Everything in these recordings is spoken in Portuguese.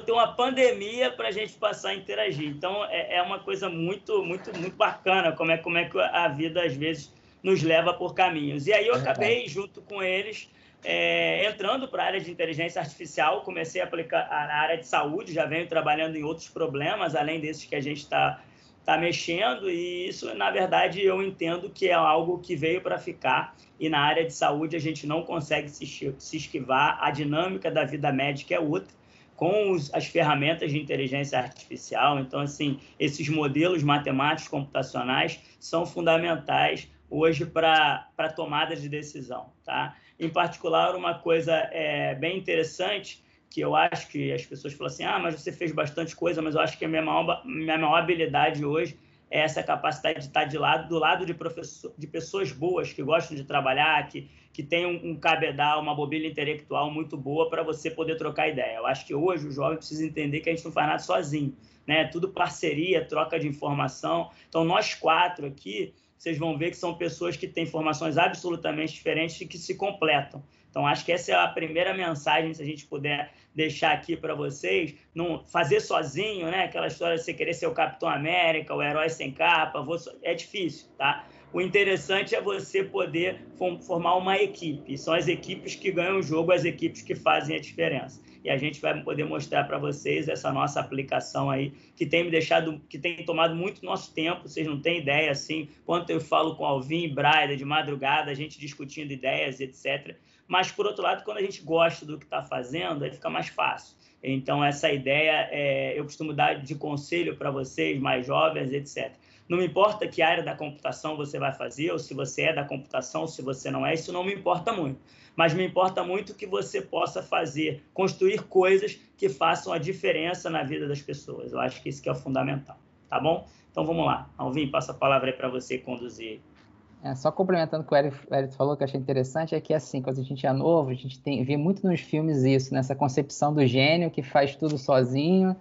ter uma pandemia para a gente passar a interagir. Então, é uma coisa muito, muito, muito bacana como é que a vida, às vezes, nos leva por caminhos. E aí eu acabei, junto com eles, entrando para a área de inteligência artificial, comecei a aplicar na área de saúde, já venho trabalhando em outros problemas, além desses que a gente está mexendo, e isso, na verdade, eu entendo que é algo que veio para ficar, e na área de saúde a gente não consegue se esquivar, a dinâmica da vida médica é outra, com as ferramentas de inteligência artificial. Então, assim, esses modelos matemáticos computacionais são fundamentais hoje para tomada de decisão, tá? Em particular, uma coisa bem interessante, que eu acho que as pessoas falam assim, mas você fez bastante coisa, mas eu acho que a minha maior habilidade hoje é essa capacidade de estar do lado de pessoas boas, que gostam de trabalhar, que tem um cabedal, uma mobília intelectual muito boa para você poder trocar ideia. Eu acho que hoje o jovem precisa entender que a gente não faz nada sozinho, né? Tudo parceria, troca de informação. Então, nós 4 aqui, vocês vão ver que são pessoas que têm formações absolutamente diferentes e que se completam. Então, acho que essa é a primeira mensagem, se a gente puder deixar aqui para vocês, não fazer sozinho, né? Aquela história de você querer ser o Capitão América, o herói sem capa, é difícil, tá? O interessante é você poder formar uma equipe. São as equipes que ganham o jogo, as equipes que fazem a diferença. E a gente vai poder mostrar para vocês essa nossa aplicação aí, que tem tomado muito nosso tempo. Vocês não têm ideia, assim, quanto eu falo com Alvin, Braida, de madrugada, a gente discutindo ideias, etc. Mas, por outro lado, quando a gente gosta do que está fazendo, aí fica mais fácil. Então, essa ideia, eu costumo dar de conselho para vocês, mais jovens, etc. Não me importa que área da computação você vai fazer, ou se você é da computação, ou se você não é, isso não me importa muito. Mas me importa muito que você possa construir coisas que façam a diferença na vida das pessoas. Eu acho que isso que é o fundamental, tá bom? Então, vamos lá. Alvin, passa a palavra aí para você conduzir. Só complementando o que o Eric falou, que eu achei interessante, é que, assim, quando a gente é novo, a gente vê muito nos filmes isso, nessa concepção do gênio que faz tudo sozinho,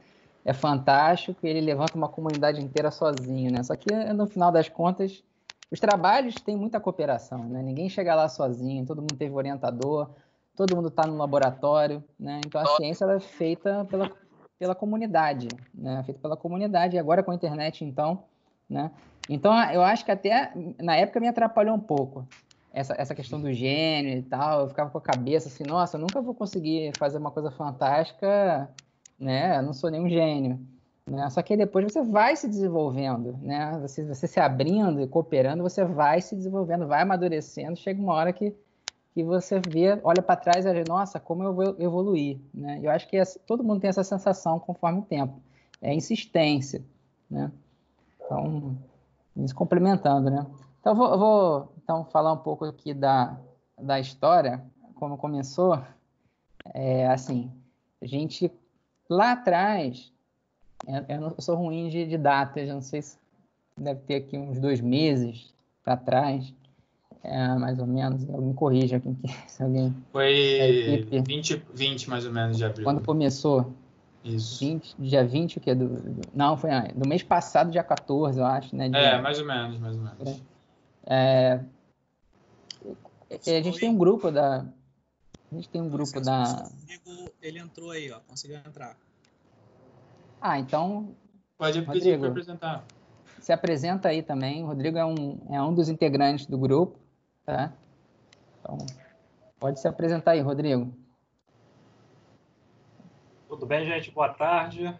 é fantástico, e ele levanta uma comunidade inteira sozinho, né? Só que, no final das contas, os trabalhos têm muita cooperação, né? Ninguém chega lá sozinho, todo mundo teve orientador, todo mundo está no laboratório, né? Então, a ciência ela é feita pela comunidade, né? Feita pela comunidade, e agora com a internet, então, né? Então, eu acho que até, na época, me atrapalhou um pouco essa questão do gênio e tal. Eu ficava com a cabeça assim, nossa, eu nunca vou conseguir fazer uma coisa fantástica, né? Eu não sou nenhum gênio, né? Só que aí depois você vai se desenvolvendo, né? Você se abrindo e cooperando, você vai se desenvolvendo, vai amadurecendo. Chega uma hora que você vê, olha para trás e diz, nossa, como eu vou evoluir, né? Eu acho que todo mundo tem essa sensação conforme o tempo. É insistência, né? Então, isso complementando, né? Então, eu vou então, falar um pouco aqui da história, como começou. Assim, a gente, lá atrás, eu sou ruim de datas, eu não sei se deve ter aqui uns 2 meses para trás, mais ou menos, alguém me corrija aqui, se alguém... Foi 20 mais ou menos de abril. Quando começou? Isso. Dia 20, o quê? Não, foi do mês passado, dia 14, eu acho, né? Mais ou menos. A gente tem um grupo da... Rodrigo, ele entrou aí, ó. Conseguiu entrar. Então... Pode pedir para apresentar. Se apresenta aí também. O Rodrigo é um dos integrantes do grupo, tá? Então, pode se apresentar aí, Rodrigo. Tudo bem, gente? Boa tarde.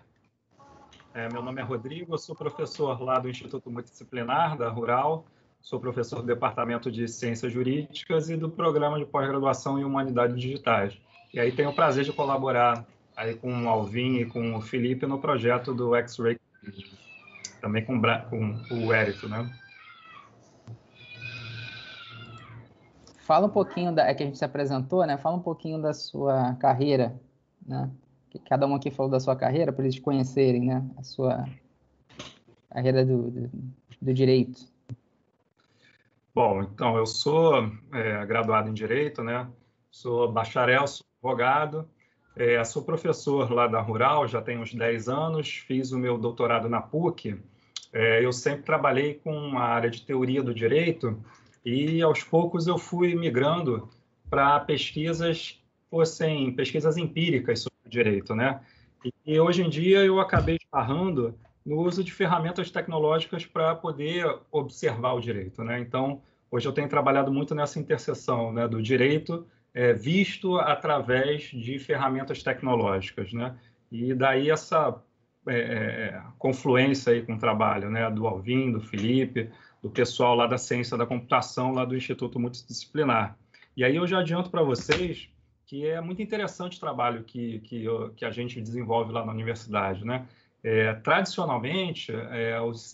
Meu nome é Rodrigo, eu sou professor lá do Instituto Multidisciplinar da Rural, sou professor do Departamento de Ciências Jurídicas e do Programa de Pós-Graduação em Humanidades Digitais. E aí tenho o prazer de colaborar aí com o Alvin e com o Felipe no projeto do X-Ray, também com o Eric, né? Fala um pouquinho, que a gente se apresentou, né? Fala um pouquinho da sua carreira, né? Que cada um aqui falou da sua carreira, para eles conhecerem, né? A sua carreira do direito. Bom, então, eu sou graduado em Direito, né? Sou bacharel, sou advogado, sou professor lá da Rural, já tenho uns 10 anos, fiz o meu doutorado na PUC. Eu sempre trabalhei com a área de teoria do direito e, aos poucos, eu fui migrando para pesquisas empíricas sobre o direito, né? E hoje em dia eu acabei esbarrando no uso de ferramentas tecnológicas para poder observar o direito, né? Então, hoje eu tenho trabalhado muito nessa interseção, né, do direito visto através de ferramentas tecnológicas, né? E daí essa confluência aí com o trabalho, né, do Alvin, do Felipe, do pessoal lá da ciência da computação, lá do Instituto Multidisciplinar. E aí eu já adianto para vocês que é muito interessante o trabalho que a gente desenvolve lá na universidade, né? Tradicionalmente,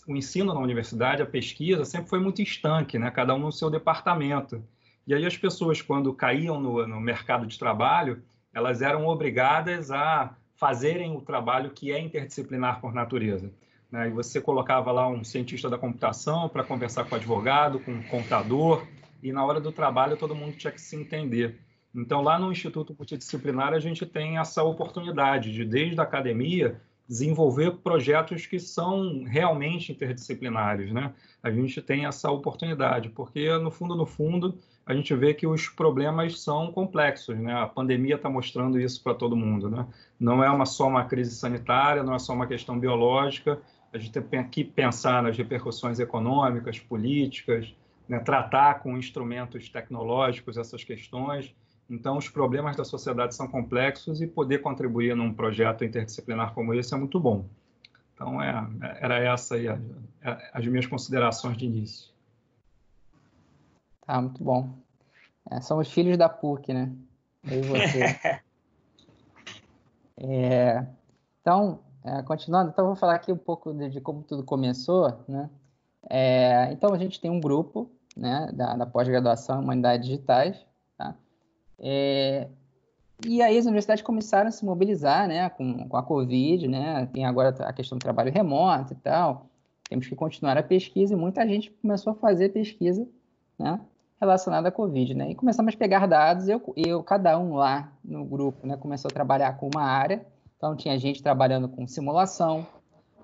o ensino na universidade, a pesquisa, sempre foi muito estanque, né? Cada um no seu departamento. E aí as pessoas, quando caíam no mercado de trabalho, elas eram obrigadas a fazerem o trabalho que é interdisciplinar por natureza, né? E você colocava lá um cientista da computação para conversar com o advogado, com o contador, e na hora do trabalho todo mundo tinha que se entender. Então, lá no Instituto Multidisciplinar, a gente tem essa oportunidade de, desde a academia, desenvolver projetos que são realmente interdisciplinares, né? A gente tem essa oportunidade, porque, no fundo, a gente vê que os problemas são complexos, né? A pandemia está mostrando isso para todo mundo, né? Não é só uma crise sanitária, não é só uma questão biológica, a gente tem que pensar nas repercussões econômicas, políticas, né? Tratar com instrumentos tecnológicos essas questões. Então, os problemas da sociedade são complexos e poder contribuir num projeto interdisciplinar como esse é muito bom. Então, era essa aí as minhas considerações de início. Tá, muito bom. Somos filhos da PUC, né? Eu e você. Então, continuando, então vou falar aqui um pouco de como tudo começou, né? Então, a gente tem um grupo, né, da pós-graduação em Humanidades Digitais, tá? E aí as universidades começaram a se mobilizar, né, com a Covid, né? Tem agora a questão do trabalho remoto e tal. Temos que continuar a pesquisa e muita gente começou a fazer pesquisa, né, relacionada à Covid, né? E começamos a pegar dados, cada um lá no grupo, né, começou a trabalhar com uma área. Então, tinha gente trabalhando com simulação,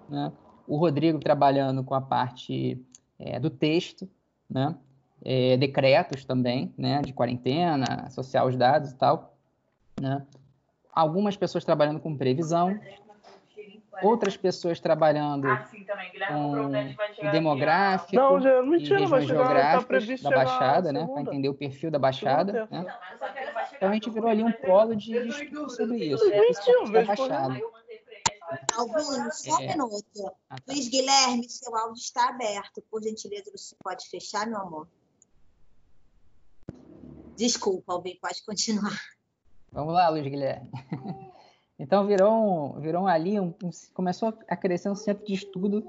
né? O Rodrigo trabalhando com a parte do texto, né? Decretos também, né? De quarentena, associar os dados e tal, né? Algumas pessoas trabalhando com previsão, outras pessoas trabalhando com o demográfico e regiões geográficas da Baixada, né? Para entender o perfil da Baixada, né? Então a gente virou ali um polo de estudo sobre isso, principalmente da Baixada. Alvin, só um minuto. Luiz Guilherme, seu áudio está aberto. Por gentileza, você pode fechar, meu amor? Desculpa, Alvin, pode continuar. Vamos lá, Luiz Guilherme. Então, virou ali, começou a crescer um centro de estudo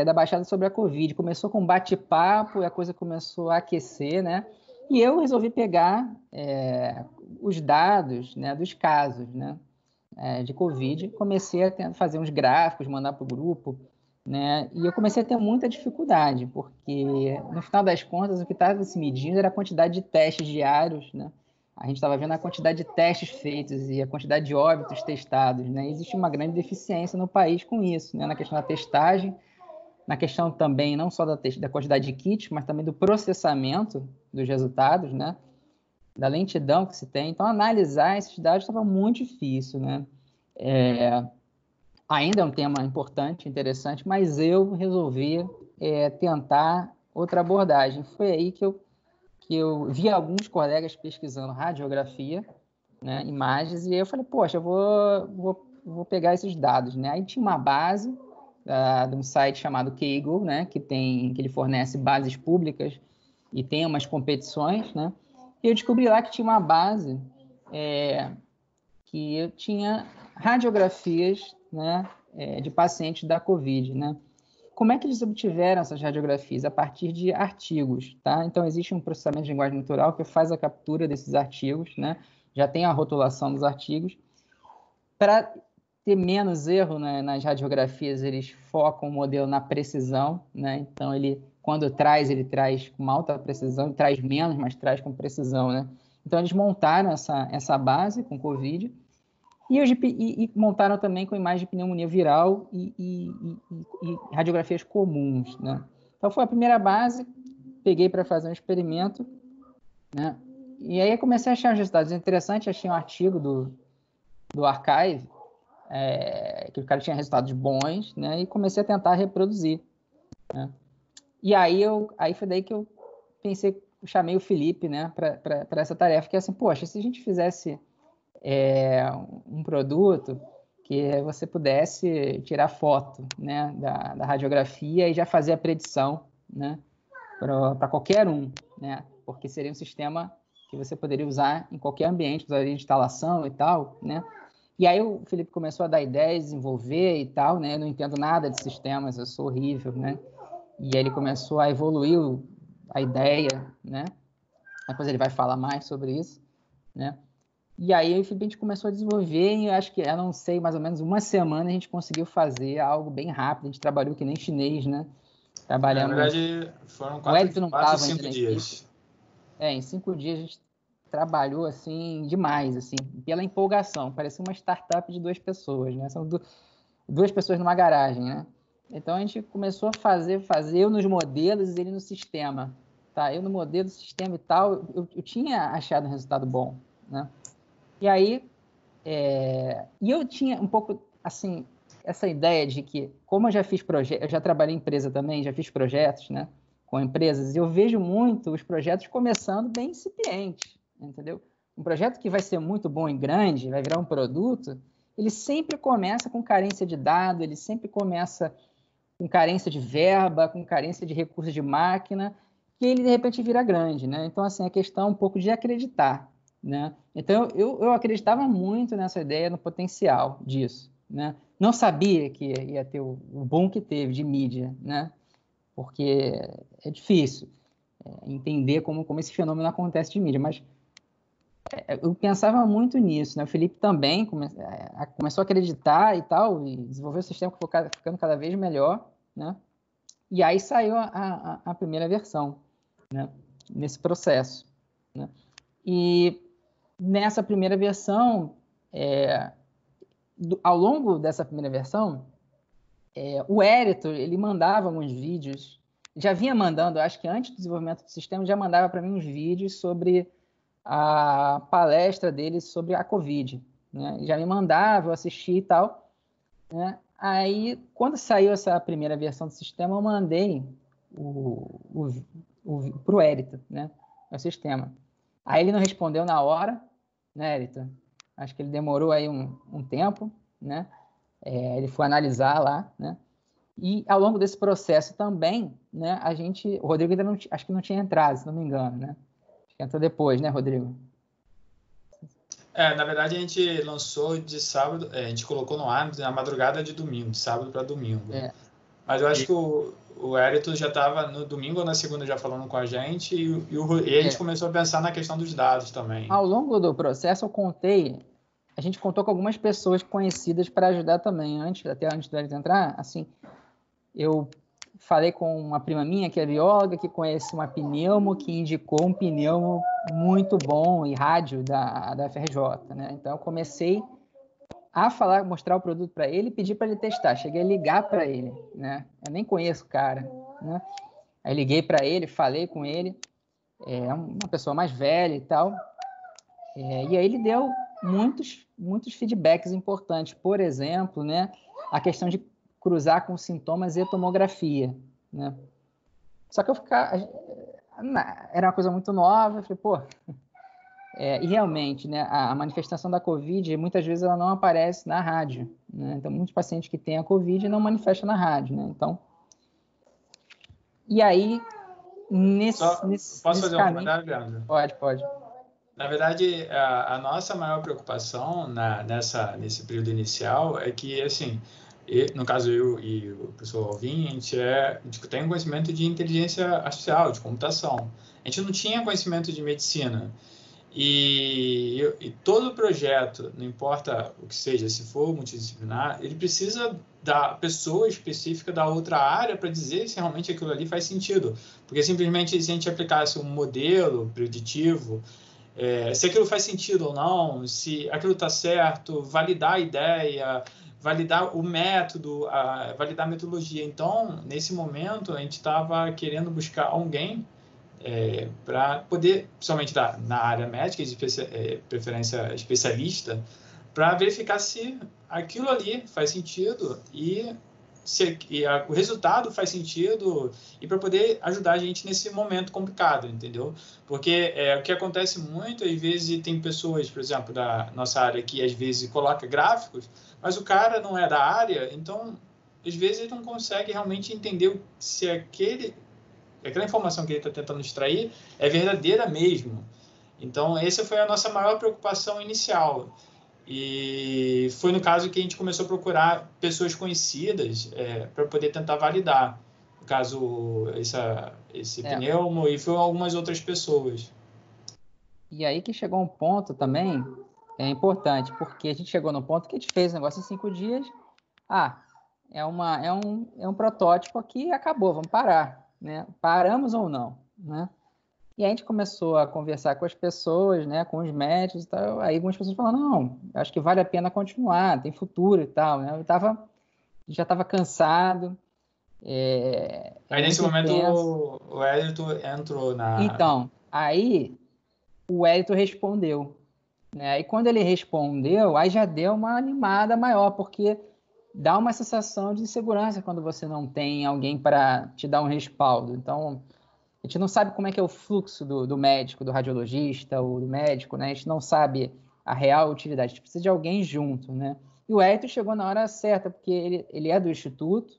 da Baixada sobre a Covid. Começou com um bate-papo e a coisa começou a aquecer, né? E eu resolvi pegar os dados, né, dos casos, né, de Covid. Comecei a fazer uns gráficos, mandar para o grupo, né? E eu comecei a ter muita dificuldade, porque, no final das contas, o que estava se medindo era a quantidade de testes diários, né? A gente estava vendo a quantidade de testes feitos e a quantidade de óbitos testados, né? Existe uma grande deficiência no país com isso, né? Na questão da testagem, na questão também não só da quantidade de kits, mas também do processamento dos resultados, né? Da lentidão que se tem. Então, analisar esses dados estava muito difícil, né? Ainda é um tema importante, interessante, mas eu resolvi tentar outra abordagem. Foi aí que eu vi alguns colegas pesquisando radiografia, né, imagens, e aí eu falei, poxa, eu vou pegar esses dados, né? Aí tinha uma base de um site chamado Kaggle, né, que ele fornece bases públicas e tem umas competições, né? E eu descobri lá que tinha uma base que tinha radiografias, né, de pacientes da Covid, né? Como é que eles obtiveram essas radiografias? A partir de artigos, tá? Então, existe um processamento de linguagem natural que faz a captura desses artigos, né? Já tem a rotulação dos artigos. Para ter menos erro, né, nas radiografias, eles focam o modelo na precisão, né? Então, quando ele traz com uma alta precisão, traz menos, mas traz com precisão, né? Então, eles montaram essa base com Covid e montaram também com imagem de pneumonia viral e radiografias comuns, né? Então, foi a primeira base, peguei para fazer um experimento, né? E aí eu comecei a achar os resultados interessantes, achei um artigo do Archive, que o cara tinha resultados bons, né? E comecei a tentar reproduzir, né? E aí foi daí que eu pensei, chamei o Felipe, né, para essa tarefa, que é assim, poxa, se a gente fizesse um produto que você pudesse tirar foto, né, da radiografia e já fazer a predição, né, para qualquer um, né, porque seria um sistema que você poderia usar em qualquer ambiente, usaria de instalação e tal, né. E aí o Felipe começou a dar ideias, desenvolver e tal, né, eu não entendo nada de sistemas, eu sou horrível, né. E aí ele começou a evoluir a ideia, né? Depois ele vai falar mais sobre isso, né? E aí a gente começou a desenvolver e eu acho que, eu não sei, mais ou menos uma semana a gente conseguiu fazer algo bem rápido. A gente trabalhou que nem chinês, né? Trabalhamos... Na verdade, foram 4, 5 dias. Em 5 dias a gente trabalhou, assim, demais, assim, pela empolgação. Parecia uma startup de 2 pessoas, né? São 2 pessoas numa garagem, né? Então, a gente começou a fazer eu nos modelos e ele no sistema. Tá? Eu no modelo, sistema e tal, eu tinha achado um resultado bom, né? E aí, e eu tinha um pouco, assim, essa ideia de que, como eu já fiz projetos, eu já trabalhei em empresa também, já fiz projetos, né, com empresas, e eu vejo muito os projetos começando bem incipientes, entendeu? Um projeto que vai ser muito bom e grande, vai virar um produto, ele sempre começa com carência de dado, ele sempre começa com carência de verba, com carência de recursos de máquina, que ele, de repente, vira grande, né? Então, assim, a questão é um pouco de acreditar, né? Então, eu acreditava muito nessa ideia, no potencial disso, né? Não sabia que ia ter o boom que teve de mídia, né? Porque é difícil entender como esse fenômeno acontece de mídia, mas eu pensava muito nisso, né? O Felipe também começou a acreditar e tal, e desenvolveu o sistema que foi ficando cada vez melhor, né? E aí saiu a primeira versão, né? Nesse processo, né? E nessa primeira versão, ao longo dessa primeira versão, o Hériton, ele mandava alguns vídeos, já vinha mandando, acho que antes do desenvolvimento do sistema, já mandava para mim uns vídeos sobre a palestra dele sobre a Covid, né? Já me mandava, eu assistia e tal, né? Aí, quando saiu essa primeira versão do sistema, eu mandei para o Hériton, né? O sistema. Aí ele não respondeu na hora, né, Hériton? Acho que ele demorou aí um tempo, né? Ele foi analisar lá, né? E ao longo desse processo também, né? O Rodrigo ainda acho que não tinha entrado, se não me engano, né? Entrou depois, né, Rodrigo? Na verdade, a gente lançou de sábado, a gente colocou no ar na madrugada de domingo, de sábado para domingo. Mas eu acho que o Hériton já estava no domingo ou na segunda já falando com a gente e a gente começou a pensar na questão dos dados também. Ao longo do processo, a gente contou com algumas pessoas conhecidas para ajudar também. Até antes do Hériton entrar, assim, eu falei com uma prima minha, que é bióloga, que conhece uma pneumo, que indicou um pneumo muito bom e rádio da FRJ, né? Então, eu comecei a mostrar o produto para ele e pedir para ele testar. Cheguei a ligar para ele, né? Eu nem conheço o cara, né? Aí liguei para ele, falei com ele, uma pessoa mais velha e tal, e aí ele deu muitos feedbacks importantes. Por exemplo, né, a questão de cruzar com sintomas e tomografia, né? Só que era uma coisa muito nova, eu falei, pô... e realmente, né, a manifestação da Covid, muitas vezes ela não aparece na rádio, né? Então, muitos pacientes que têm a Covid não manifestam na rádio, né? Então, e aí, posso fazer um comentário, Leandro? Pode. Na verdade, a nossa maior preocupação nesse período inicial é que, assim, no caso eu e o professor Alvin, a gente tem um conhecimento de inteligência artificial, de computação. A gente não tinha conhecimento de medicina. E todo projeto, não importa o que seja, se for multidisciplinar, ele precisa da pessoa específica da outra área para dizer se realmente aquilo ali faz sentido. Porque simplesmente se a gente aplicasse um modelo preditivo, se aquilo faz sentido ou não, se aquilo está certo, validar a ideia, validar o método, validar a metodologia. Então, nesse momento, a gente estava querendo buscar alguém para poder, principalmente na área médica, de preferência especialista, para verificar se aquilo ali faz sentido e o resultado faz sentido e para poder ajudar a gente nesse momento complicado, entendeu? Porque o que acontece muito, às vezes tem pessoas, por exemplo, da nossa área que às vezes coloca gráficos, mas o cara não é da área, então às vezes ele não consegue realmente entender se aquela informação que ele está tentando extrair é verdadeira mesmo. Então essa foi a nossa maior preocupação inicial. E foi no caso que a gente começou a procurar pessoas conhecidas para poder tentar validar. No caso, esse pneumo e foi algumas outras pessoas. E aí que chegou um ponto também, importante, porque a gente chegou no ponto que a gente fez o negócio em 5 dias. É um protótipo aqui e acabou, vamos parar. Né? Paramos ou não? Né? E a gente começou a conversar com as pessoas, né, com os médicos e tal. Aí algumas pessoas falaram, não, acho que vale a pena continuar, tem futuro e tal. Né? Já estava cansado. Aí nesse momento o Hélito entrou na... Então, aí o Hélito respondeu. Né? Aí quando ele respondeu, aí já deu uma animada maior, porque dá uma sensação de insegurança quando você não tem alguém para te dar um respaldo. Então... A gente não sabe como é que é o fluxo do médico, do radiologista ou do médico, né? A gente não sabe a real utilidade. A gente precisa de alguém junto, né? E o Hélito chegou na hora certa, porque ele é do Instituto,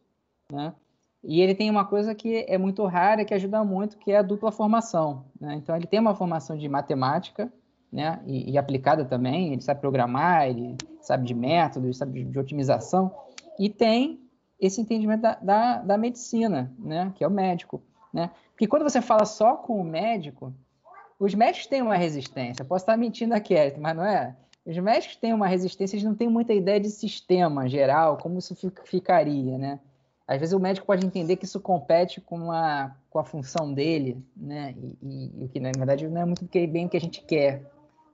né? E ele tem uma coisa que é muito rara, que ajuda muito, que é a dupla formação, né? Então, ele tem uma formação de matemática, né? E aplicada também, ele sabe programar, ele sabe de métodos, sabe de otimização, e tem esse entendimento da medicina, né? Que é o médico. Né? Porque quando você fala só com o médico, os médicos têm uma resistência. Posso estar mentindo aqui, mas não é? Os médicos têm uma resistência, eles não têm muita ideia de sistema geral, como isso ficaria, né? Às vezes o médico pode entender que isso compete com a função dele, né? E o que na verdade não é muito bem o que a gente quer,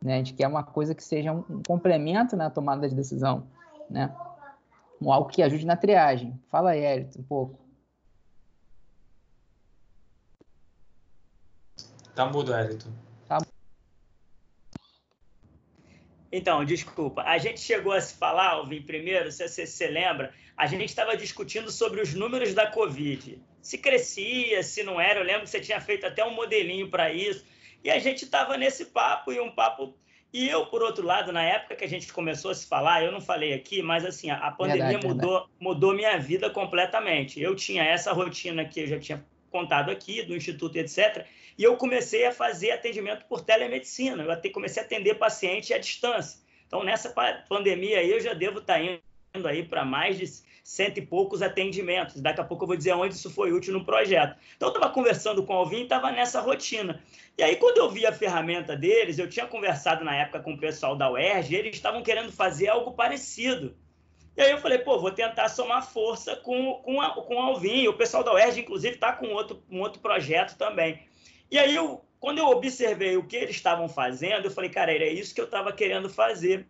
né? A gente quer uma coisa que seja um complemento na tomada de decisão, né? Algo que ajude na triagem. Fala aí, Hélito, um pouco. Tá mudo, Hélito. Então, desculpa. A gente chegou a se falar, Alvin, primeiro, se você lembra, a gente estava discutindo sobre os números da Covid. Se crescia, se não era. Eu lembro que você tinha feito até um modelinho para isso. E a gente estava nesse papo, E eu, por outro lado, na época que a gente começou a se falar, eu não falei aqui, mas assim, a pandemia mudou minha vida completamente. Eu tinha essa rotina que eu já tinha contado aqui, do Instituto, etc., e eu comecei a fazer atendimento por telemedicina. Eu comecei a atender paciente à distância. Então, nessa pandemia aí, eu já devo estar indo aí para mais de 100 e poucos atendimentos. Daqui a pouco eu vou dizer onde isso foi útil no projeto. Então, eu estava conversando com o Alvin e estava nessa rotina. E aí, quando eu vi a ferramenta deles, eu tinha conversado na época com o pessoal da UERJ, e eles estavam querendo fazer algo parecido. E aí eu falei, vou tentar somar força com o Alvin. O pessoal da UERJ, inclusive, está com um outro projeto também. E aí, quando eu observei o que eles estavam fazendo, eu falei, cara, era isso que eu estava querendo fazer.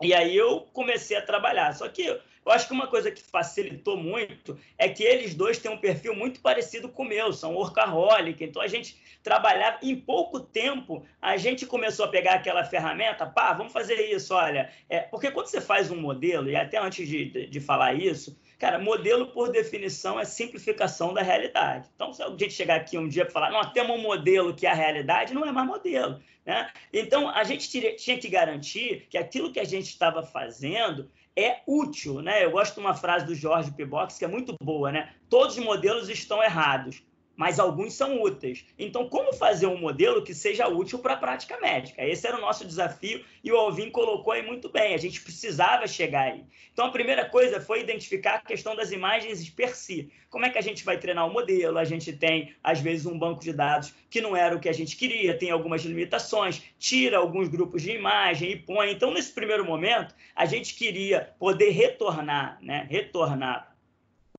E aí eu comecei a trabalhar. Só que eu acho que uma coisa que facilitou muito é que eles dois têm um perfil muito parecido com o meu, são workaholic. Então, a gente trabalhava em pouco tempo, a gente começou a pegar aquela ferramenta, vamos fazer isso, olha. Porque quando você faz um modelo, e até antes de falar isso, cara, modelo, por definição, é simplificação da realidade. Então, se a gente chegar aqui um dia e falar, não, temos um modelo que é a realidade, não é mais modelo. Né? Então, a gente tinha que garantir que aquilo que a gente estava fazendo é útil. Né? Eu gosto de uma frase do Jorge Pibox, que é muito boa, né? Todos os modelos estão errados, mas alguns são úteis. Então, como fazer um modelo que seja útil para a prática médica? Esse era o nosso desafio e o Alvin colocou aí muito bem. A gente precisava chegar aí. Então, a primeira coisa foi identificar a questão das imagens per si. Como é que a gente vai treinar o modelo? A gente tem, às vezes, um banco de dados que não era o que a gente queria, tem algumas limitações, tira alguns grupos de imagem e põe. Então, nesse primeiro momento, a gente queria poder retornar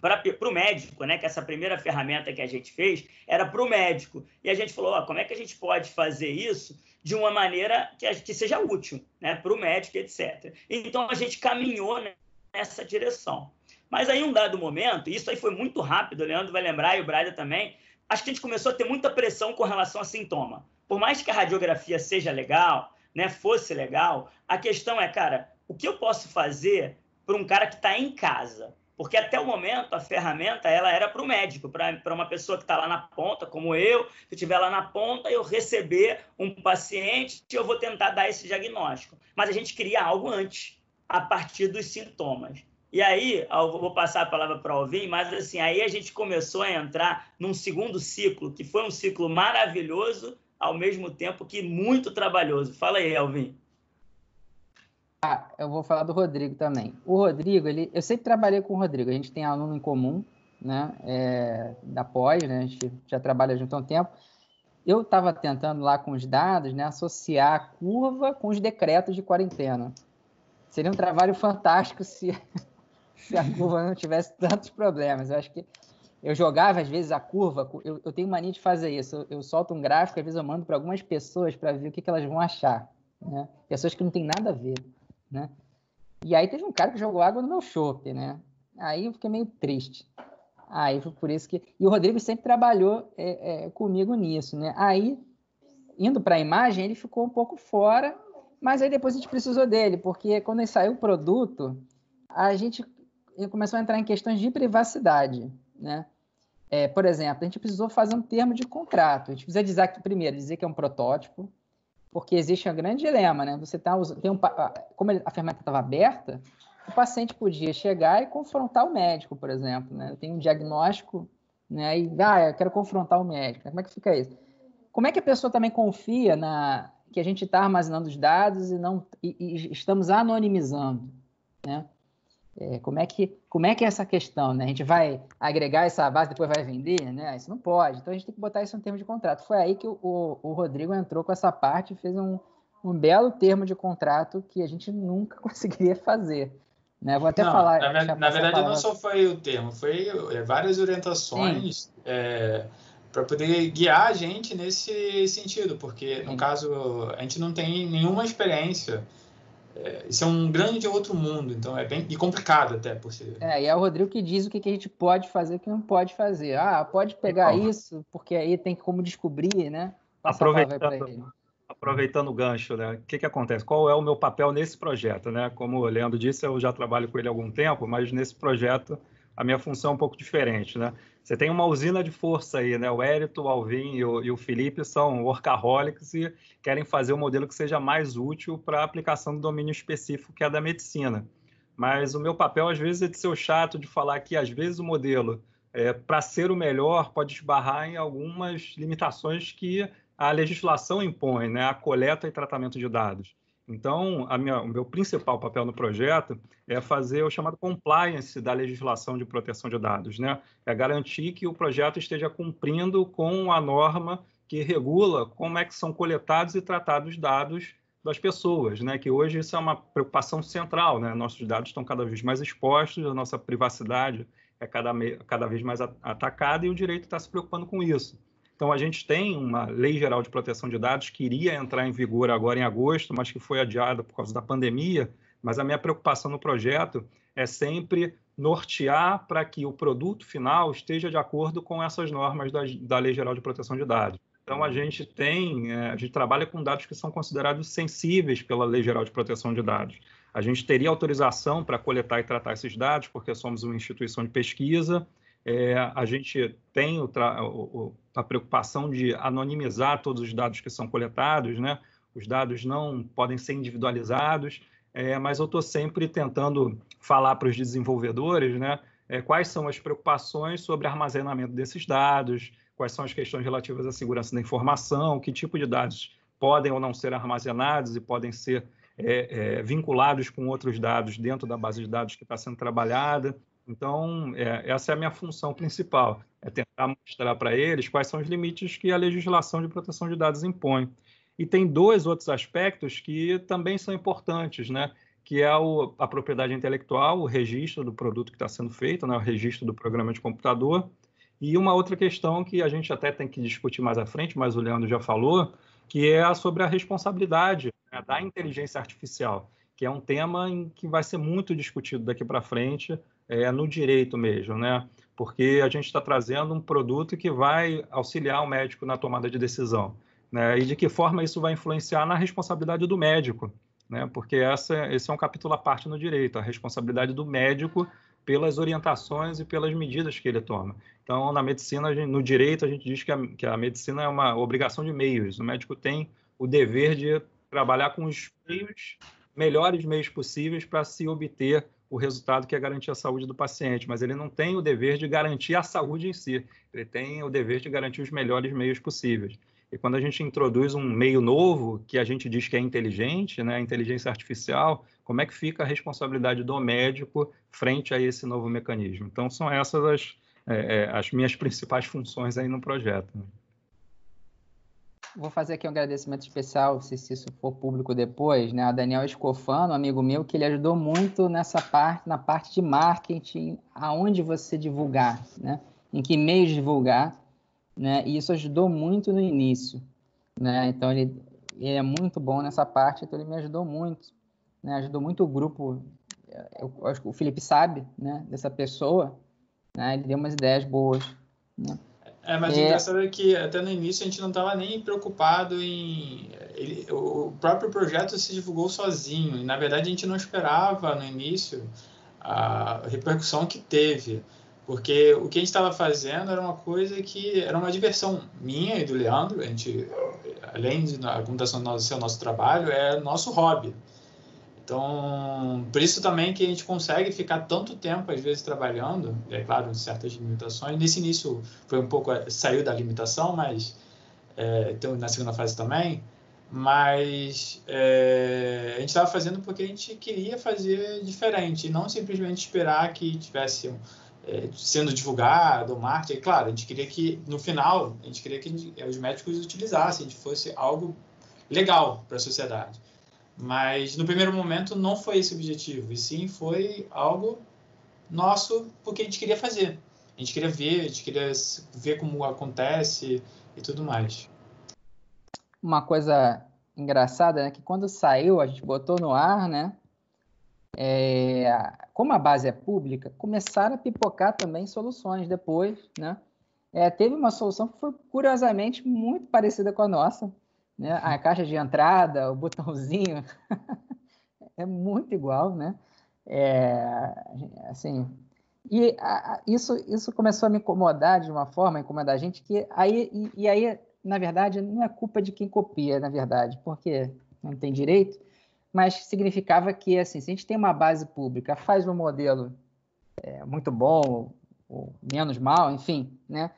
para o médico, né? Que essa primeira ferramenta que a gente fez era para o médico. E a gente falou, como é que a gente pode fazer isso de uma maneira que seja útil, né? Para o médico, etc. Então, a gente caminhou nessa direção. Mas aí, um dado momento, e isso aí foi muito rápido, o Leandro vai lembrar, e o Braida também, acho que a gente começou a ter muita pressão com relação a sintoma. Por mais que a radiografia seja legal, né, fosse legal, a questão é, cara, o que eu posso fazer para um cara que está em casa? Porque até o momento a ferramenta ela era para o médico, para uma pessoa que está lá na ponta, como eu, se eu estiver lá na ponta, eu receber um paciente e eu vou tentar dar esse diagnóstico. Mas a gente queria algo antes, a partir dos sintomas. E aí, eu vou passar a palavra para o Alvin, mas assim, aí a gente começou a entrar num segundo ciclo, que foi um ciclo maravilhoso, ao mesmo tempo que muito trabalhoso. Fala aí, Alvin. Eu vou falar do Rodrigo também. O Rodrigo, eu sempre trabalhei com o Rodrigo. A gente tem aluno em comum, né? Da pós, né? A gente já trabalha junto há um tempo. Eu estava tentando lá com os dados, né? Associar a curva com os decretos de quarentena. Seria um trabalho fantástico se a curva não tivesse tantos problemas. Eu acho que eu jogava, às vezes, a curva. Eu tenho mania de fazer isso. Eu solto um gráfico, às vezes eu mando para algumas pessoas para ver o que elas vão achar, né? Pessoas que não têm nada a ver, né? E aí teve um cara que jogou água no meu chope, né? Aí eu fiquei meio triste. Aí foi por isso que... E o Rodrigo sempre trabalhou comigo nisso, né? Aí, indo para a imagem, ele ficou um pouco fora, mas aí depois a gente precisou dele, porque quando saiu o produto, a gente começou a entrar em questões de privacidade, né? Por exemplo, a gente precisou fazer um termo de contrato. A gente precisa dizer que é um protótipo, porque existe um grande dilema, né? Você como a ferramenta estava aberta, o paciente podia chegar e confrontar o médico, por exemplo, né? Tem um diagnóstico, né? E eu quero confrontar o médico. Como é que fica isso? Como é que a pessoa também confia que a gente está armazenando os dados e estamos anonimizando, né? Como é que é essa questão, né? A gente vai agregar essa base, depois vai vender, né? Isso não pode. Então, a gente tem que botar isso no termo de contrato. Foi aí que o Rodrigo entrou com essa parte e fez um belo termo de contrato que a gente nunca conseguiria fazer, né? Vou até falar... Na verdade, não só foi o termo, foi várias orientações para poder guiar a gente nesse sentido, porque, no caso, a gente não tem nenhuma experiência. Isso é um grande outro mundo, então é bem complicado até por ser. E é o Rodrigo que diz o que a gente pode fazer e o que não pode fazer. Pode pegar isso, porque aí tem como descobrir, né? Aproveitando o gancho, né? O que acontece? Qual é o meu papel nesse projeto, né? Como o Leandro disse, eu já trabalho com ele há algum tempo, mas nesse projeto a minha função é um pouco diferente, né? Você tem uma usina de força aí, né? O Hérito, o Alvin e o Felipe são workaholics e querem fazer um modelo que seja mais útil para a aplicação do domínio específico que é da medicina. Mas o meu papel, às vezes, é de ser o chato de falar que, às vezes, o modelo, para ser o melhor, pode esbarrar em algumas limitações que a legislação impõe, né? A coleta e tratamento de dados. Então, o meu principal papel no projeto é fazer o chamado compliance da legislação de proteção de dados, né? É garantir que o projeto esteja cumprindo com a norma que regula como é que são coletados e tratados dados das pessoas, né? Que hoje isso é uma preocupação central, né? Nossos dados estão cada vez mais expostos, a nossa privacidade é cada vez mais atacada e o direito está se preocupando com isso. Então, a gente tem uma Lei Geral de Proteção de Dados que iria entrar em vigor agora em agosto, mas que foi adiada por causa da pandemia. Mas a minha preocupação no projeto é sempre nortear para que o produto final esteja de acordo com essas normas da Lei Geral de Proteção de Dados. Então, a gente trabalha com dados que são considerados sensíveis pela Lei Geral de Proteção de Dados. A gente teria autorização para coletar e tratar esses dados, porque somos uma instituição de pesquisa. A gente tem a preocupação de anonimizar todos os dados que são coletados, né? Os dados não podem ser individualizados, mas eu estou sempre tentando falar para os desenvolvedores, né? Quais são as preocupações sobre armazenamento desses dados, quais são as questões relativas à segurança da informação, que tipo de dados podem ou não ser armazenados e podem ser vinculados com outros dados dentro da base de dados que está sendo trabalhada. Então, essa é a minha função principal, é tentar mostrar para eles quais são os limites que a legislação de proteção de dados impõe. E tem dois outros aspectos que também são importantes, né? Que é a propriedade intelectual, o registro do produto que está sendo feito, né? O registro do programa de computador. E uma outra questão que a gente até tem que discutir mais à frente, mas o Leandro já falou, que é sobre a responsabilidade, né, da inteligência artificial, que é um tema que vai ser muito discutido daqui para frente, no direito mesmo, né? Porque a gente está trazendo um produto que vai auxiliar o médico na tomada de decisão, né? E de que forma isso vai influenciar na responsabilidade do médico, né? Porque esse é um capítulo à parte no direito, a responsabilidade do médico pelas orientações e pelas medidas que ele toma. Então, na medicina, no direito, a gente diz que a medicina é uma obrigação de meios. O médico tem o dever de trabalhar com os melhores meios possíveis para se obter o resultado que é garantir a saúde do paciente, mas ele não tem o dever de garantir a saúde em si, ele tem o dever de garantir os melhores meios possíveis. E quando a gente introduz um meio novo, que a gente diz que é inteligente, né, inteligência artificial, como é que fica a responsabilidade do médico frente a esse novo mecanismo? Então, são essas as minhas principais funções aí no projeto. Vou fazer aqui um agradecimento especial, se isso for público depois, né? A Daniel Escofano, um amigo meu, que ele ajudou muito nessa parte, na parte de marketing, aonde você divulgar, né? Em que meios divulgar, né? E isso ajudou muito no início, né? Então, ele é muito bom nessa parte, então ele me ajudou muito, né? Ajudou muito o grupo, eu acho que o Felipe sabe, né? Dessa pessoa, né? Ele deu umas ideias boas, né? Mas o engraçado é que até no início a gente não estava nem preocupado em... o próprio projeto se divulgou sozinho, e na verdade a gente não esperava no início a repercussão que teve, porque o que a gente estava fazendo era uma coisa que era uma diversão minha e do Leandro. A gente, além de a computação ser o nosso trabalho, é nosso hobby. Então, por isso também que a gente consegue ficar tanto tempo, às vezes, trabalhando, é claro, certas limitações. Nesse início foi um pouco, saiu da limitação, mas então, na segunda fase também, mas a gente estava fazendo porque a gente queria fazer diferente, e não simplesmente esperar que tivesse sendo divulgado o marketing. Claro, a gente queria que, no final, a gente queria que os médicos utilizassem, que fosse algo legal para a sociedade. Mas, no primeiro momento, não foi esse o objetivo, e sim foi algo nosso, porque a gente queria fazer. A gente queria ver como acontece e tudo mais. Uma coisa engraçada, né, que quando saiu, a gente botou no ar, né, como a base é pública, começaram a pipocar também soluções depois, né? Teve uma solução que foi, curiosamente, muito parecida com a nossa, né? A caixa de entrada, o botãozinho, é muito igual, né? Assim, e isso começou a me incomodar de uma forma, incomodar a gente, que aí, na verdade, não é culpa de quem copia, na verdade, porque não tem direito, mas significava que, assim, se a gente tem uma base pública, faz um modelo muito bom, ou menos mal, enfim, né?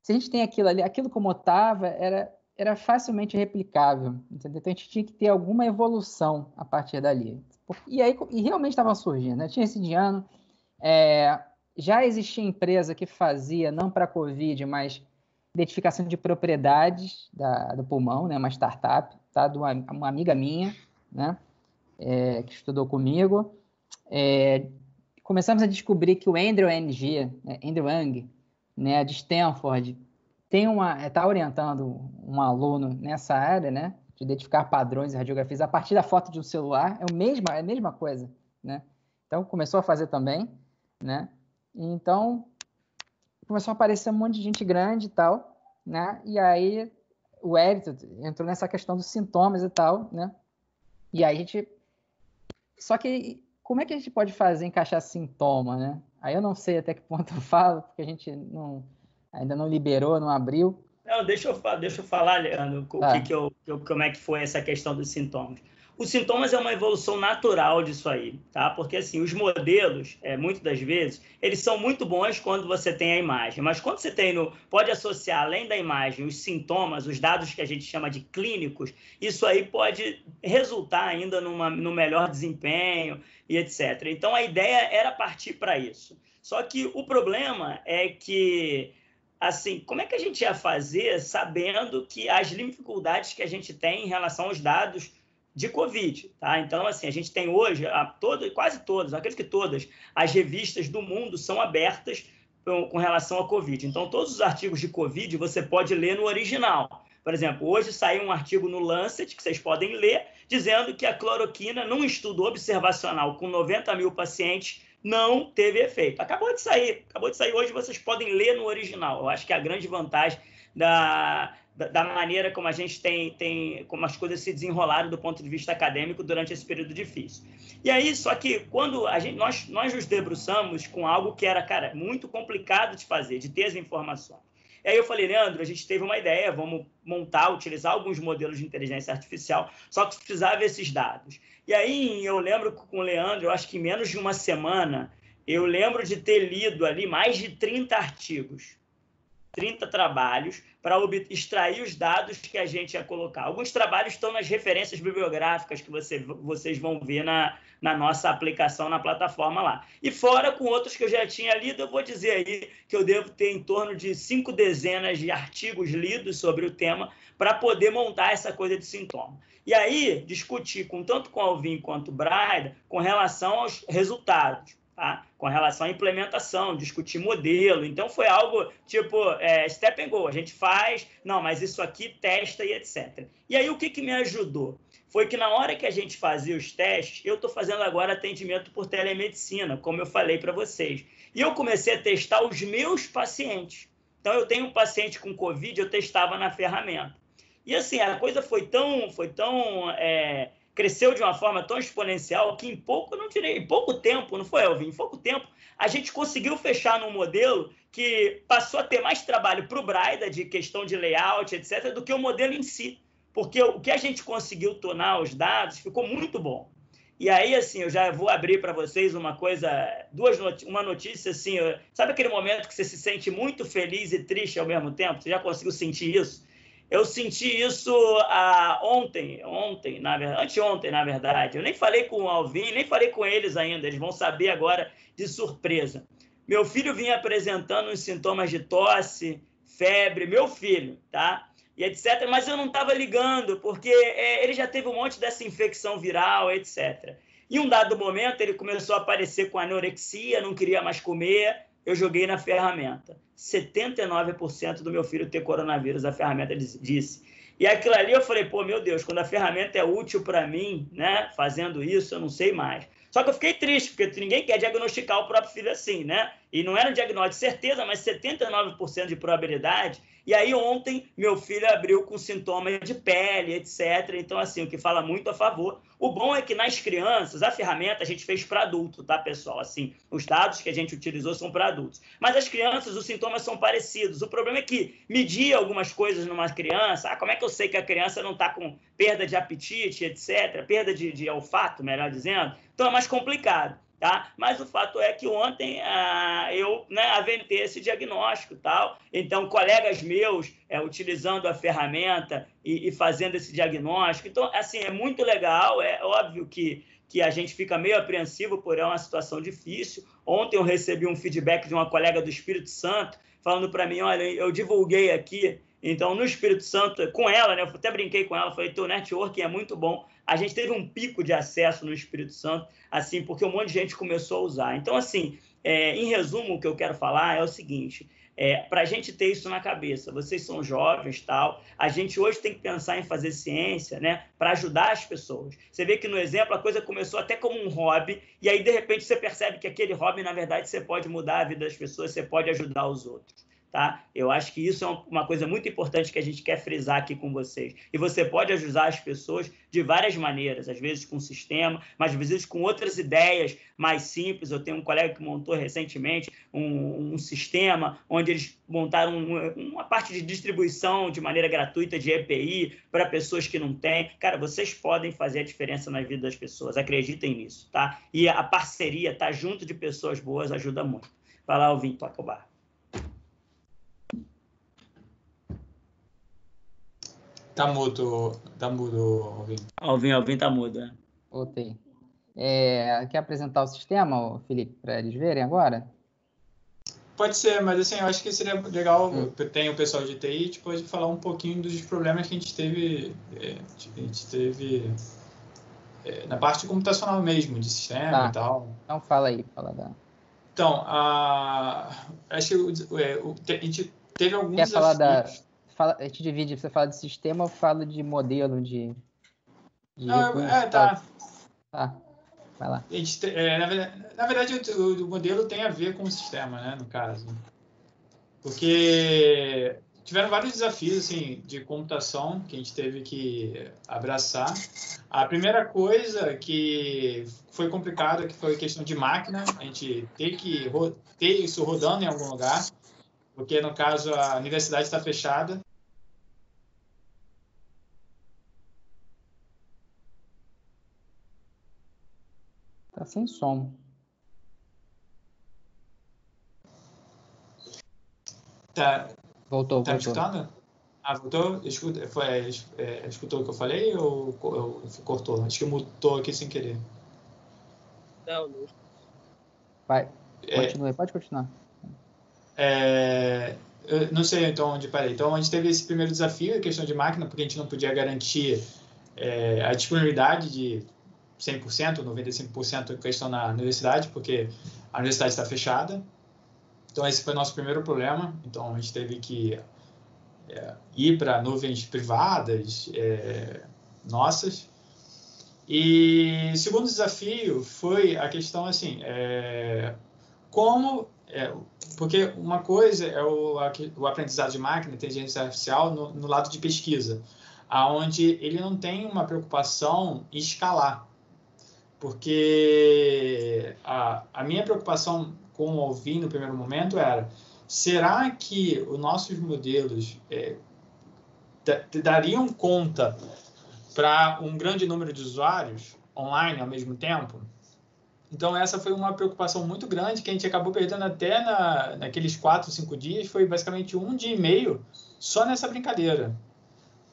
Se a gente tem aquilo ali, aquilo como estava, era facilmente replicável, entendeu? Então a gente tinha que ter alguma evolução a partir dali. E realmente estava surgindo, né? Tinha esse indiano, já existia empresa que fazia, não para a Covid, mas identificação de propriedades do pulmão, né? Uma startup, tá? De uma amiga minha, né? Que estudou comigo. Começamos a descobrir que o Andrew Ng, né? De Stanford, está orientando um aluno nessa área, né, de identificar padrões e radiografias a partir da foto de um celular, é a mesma coisa, né? Então, começou a fazer também, né? Então, começou a aparecer um monte de gente grande e tal, né? E aí, o Hélito entrou nessa questão dos sintomas e tal, né? E aí, só que, como é que a gente pode encaixar sintoma, né? Aí eu não sei até que ponto eu falo, porque a gente ainda não liberou, não abriu. Não, deixa eu falar, Leandro, como é que foi essa questão dos sintomas. Os sintomas é uma evolução natural disso aí, tá? Porque, assim, os modelos, muitas das vezes, eles são muito bons quando você tem a imagem, mas quando você pode associar, além da imagem, os sintomas, os dados que a gente chama de clínicos, isso aí pode resultar ainda no melhor desempenho e etc. Então, a ideia era partir para isso. Só que o problema é que, assim, como é que a gente ia fazer sabendo que as dificuldades que a gente tem em relação aos dados de Covid, tá? Então, assim, a gente tem hoje, quase todas, acredito que todas, as revistas do mundo são abertas com relação a Covid. Então, todos os artigos de Covid você pode ler no original. Por exemplo, hoje saiu um artigo no Lancet, que vocês podem ler, dizendo que a cloroquina, num estudo observacional com 90 mil pacientes, não teve efeito. Acabou de sair hoje, vocês podem ler no original. Eu acho que a grande vantagem da maneira como a gente como as coisas se desenrolaram do ponto de vista acadêmico durante esse período difícil. E aí, só que quando nós nos debruçamos com algo que era, cara, muito complicado de fazer, de ter as informações. E aí eu falei, Leandro, a gente teve uma ideia, vamos utilizar alguns modelos de inteligência artificial, só que precisava esses dados. E aí eu lembro com o Leandro, eu acho que em menos de uma semana, eu lembro de ter lido ali mais de 30 artigos, 30 trabalhos, para extrair os dados que a gente ia colocar. Alguns trabalhos estão nas referências bibliográficas que vocês vão ver na nossa aplicação na plataforma lá. E fora com outros que eu já tinha lido, eu vou dizer aí que eu devo ter em torno de 5 dezenas de artigos lidos sobre o tema para poder montar essa coisa de sintoma. E aí, discutir tanto com o Alvin quanto o Braida com relação aos resultados. Tá? Com relação à implementação, discutir modelo. Então, foi algo tipo step and go. A gente faz, não, mas isso aqui testa e etc. E aí, o que me ajudou? Foi que na hora que a gente fazia os testes, eu estou fazendo agora atendimento por telemedicina, como eu falei para vocês. E eu comecei a testar os meus pacientes. Então, eu tenho um paciente com Covid, eu testava na ferramenta. E assim, a coisa foi tão cresceu de uma forma tão exponencial que em pouco tempo, não foi, Elvin? Em pouco tempo, a gente conseguiu fechar num modelo que passou a ter mais trabalho para o Braida, de questão de layout, etc., do que o modelo em si. Porque o que a gente conseguiu tornar os dados ficou muito bom. E aí, assim, eu já vou abrir para vocês uma notícia, assim, sabe aquele momento que você se sente muito feliz e triste ao mesmo tempo? Você já conseguiu sentir isso? Eu senti isso anteontem, na verdade. Eu nem falei com o Alvin, nem falei com eles ainda. Eles vão saber agora de surpresa. Meu filho vinha apresentando os sintomas de tosse, febre, meu filho, tá? E etc. Mas eu não estava ligando, porque ele já teve um monte dessa infecção viral, etc. Em um dado momento, ele começou a aparecer com anorexia, não queria mais comer. Eu joguei na ferramenta. 79% do meu filho ter coronavírus, a ferramenta disse. E aquilo ali eu falei, pô, meu Deus, quando a ferramenta é útil para mim, né, fazendo isso, eu não sei mais. Só que eu fiquei triste, porque ninguém quer diagnosticar o próprio filho assim, né? E não era um diagnóstico de certeza, mas 79% de probabilidade. E aí ontem meu filho abriu com sintomas de pele, etc. Então, assim, o que fala muito a favor. O bom é que nas crianças, a ferramenta a gente fez para adulto, tá, pessoal? Assim, os dados que a gente utilizou são para adultos. Mas as crianças, os sintomas são parecidos. O problema é que medir algumas coisas numa criança, como é que eu sei que a criança não está com perda de apetite, etc., perda de olfato, melhor dizendo? Então é mais complicado. Tá? Mas o fato é que ontem eu aventei esse diagnóstico. Tal. Então, colegas meus utilizando a ferramenta e fazendo esse diagnóstico. Então, assim, é muito legal. É óbvio que a gente fica meio apreensivo por uma situação difícil. Ontem eu recebi um feedback de uma colega do Espírito Santo falando para mim, olha, eu divulguei aqui. Então, no Espírito Santo, com ela, né, eu até brinquei com ela, falei, teu networking é muito bom. A gente teve um pico de acesso no Espírito Santo, assim, porque um monte de gente começou a usar. Então, assim, em resumo, o que eu quero falar é o seguinte, para a gente ter isso na cabeça, vocês são jovens, tal, a gente hoje tem que pensar em fazer ciência, né, para ajudar as pessoas. Você vê que no exemplo a coisa começou até como um hobby, e aí, de repente, você percebe que aquele hobby, na verdade, você pode mudar a vida das pessoas, você pode ajudar os outros. Tá? Eu acho que isso é uma coisa muito importante que a gente quer frisar aqui com vocês. E você pode ajudar as pessoas de várias maneiras, às vezes com sistema, mas às vezes com outras ideias mais simples. Eu tenho um colega que montou recentemente um sistema onde eles montaram uma parte de distribuição de maneira gratuita de EPI para pessoas que não têm. Cara, vocês podem fazer a diferença na vida das pessoas, acreditem nisso, tá? E a parceria, estar junto de pessoas boas, ajuda muito. Vai lá, Alvin, toca o barco. Tá mudo, Alvin. Alvin tá mudo, né? Voltei. Quer apresentar o sistema, Felipe, para eles verem agora? Pode ser, mas assim, eu acho que seria legal, tem o pessoal de TI, depois de falar um pouquinho dos problemas que a gente teve, na parte computacional mesmo, de sistema e tal. Então fala aí, da... Então, acho que a gente teve alguns desafios. A gente divide, você fala de sistema, eu falo de modelo de recurso. Tá. Vai lá. Na verdade, o modelo tem a ver com o sistema, né, no caso. Porque tiveram vários desafios assim, de computação que a gente teve que abraçar. A primeira coisa que foi complicada, que foi a questão de máquina, a gente ter que ter isso rodando em algum lugar, porque, no caso, a universidade está fechada. Tá sem som. Tá. Voltou. Me escutando? Voltou? Escutou o que eu falei ou cortou? Acho que mutou aqui sem querer. Não. Vai, continue, pode continuar. Eu não sei então onde parei. Então, a gente teve esse primeiro desafio, a questão de máquina, porque a gente não podia garantir a disponibilidade de 100%, 95% em questão na universidade, porque a universidade está fechada. Então, esse foi o nosso primeiro problema. Então, a gente teve que ir para nuvens privadas nossas. E o segundo desafio foi a questão assim, porque uma coisa é o aprendizado de máquina, inteligência artificial no lado de pesquisa, aonde ele não tem uma preocupação em escalar, porque a minha preocupação com o Alvin no primeiro momento era: será que os nossos modelos dariam conta para um grande número de usuários online ao mesmo tempo? Então, essa foi uma preocupação muito grande que a gente acabou perdendo até naqueles 4, 5 dias. Foi basicamente 1 dia e meio só nessa brincadeira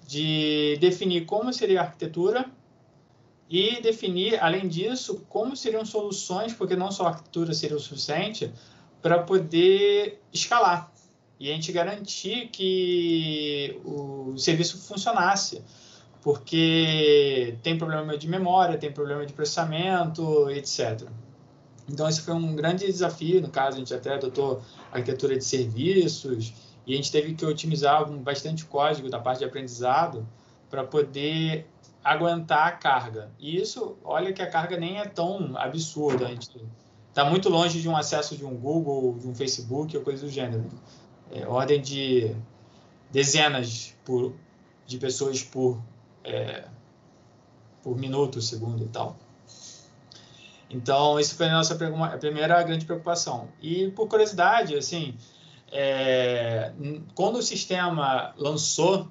de definir como seria a arquitetura e definir, além disso, como seriam soluções, porque não só a arquitetura seria o suficiente para poder escalar e a gente garantir que o serviço funcionasse, porque tem problema de memória, tem problema de processamento, etc. Então, esse foi um grande desafio. No caso, a gente até adotou a arquitetura de serviços e a gente teve que otimizar bastante código da parte de aprendizado para poder aguentar a carga. E isso, olha que a carga nem é tão absurda. A gente está muito longe de um acesso de um Google, de um Facebook ou coisa do gênero. Ordem de dezenas de pessoas por minuto, segundo e tal. Então, isso foi a nossa primeira grande preocupação. E, por curiosidade, assim, quando o sistema lançou,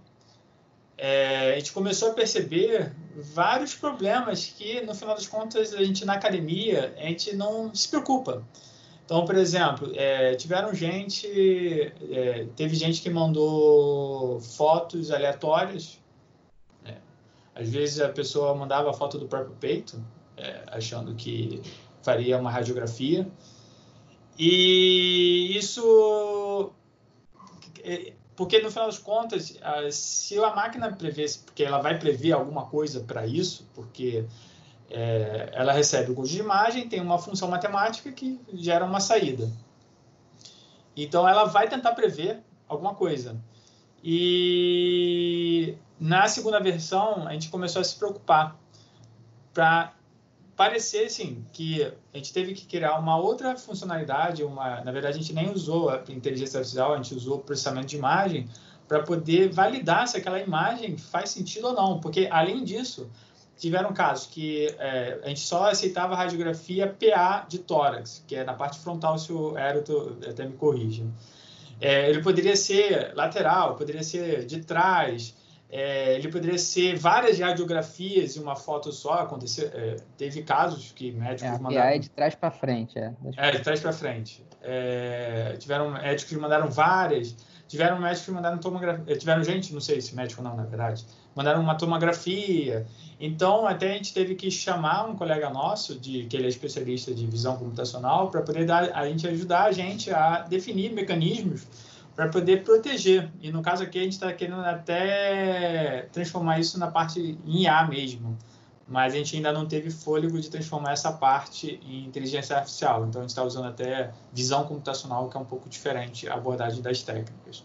a gente começou a perceber vários problemas que, no final das contas, a gente, na academia, a gente não se preocupa. Então, por exemplo, teve gente que mandou fotos aleatórias. Às vezes a pessoa mandava a foto do próprio peito, achando que faria uma radiografia. E isso... Porque, no final das contas, se a máquina prevesse, porque ela vai prever alguma coisa para isso, porque ela recebe o conjunto de imagem, tem uma função matemática que gera uma saída. Então, ela vai tentar prever alguma coisa. E na segunda versão, a gente começou a se preocupar para parecer assim, que a gente teve que criar uma outra funcionalidade. Na verdade, a gente nem usou a inteligência artificial, a gente usou o processamento de imagem para poder validar se aquela imagem faz sentido ou não. Porque, além disso, tiveram casos que a gente só aceitava radiografia PA de tórax, que é na parte frontal, se o Hérito até me corrija. Ele poderia ser lateral, poderia ser de trás, ele poderia ser várias radiografias em uma foto só. Teve casos que médicos mandaram... É de trás para frente. De trás para frente. Tiveram médicos que mandaram várias, tiveram médicos que mandaram tomografia, tiveram gente, não sei se médico não, na verdade, mandaram uma tomografia. Então, até a gente teve que chamar um colega nosso, que ele é especialista de visão computacional, para poder ajudar a gente a definir mecanismos para poder proteger. E, no caso aqui, a gente está querendo até transformar isso na parte em IA mesmo. Mas a gente ainda não teve fôlego de transformar essa parte em inteligência artificial. Então, a gente está usando até visão computacional, que é um pouco diferente a abordagem das técnicas.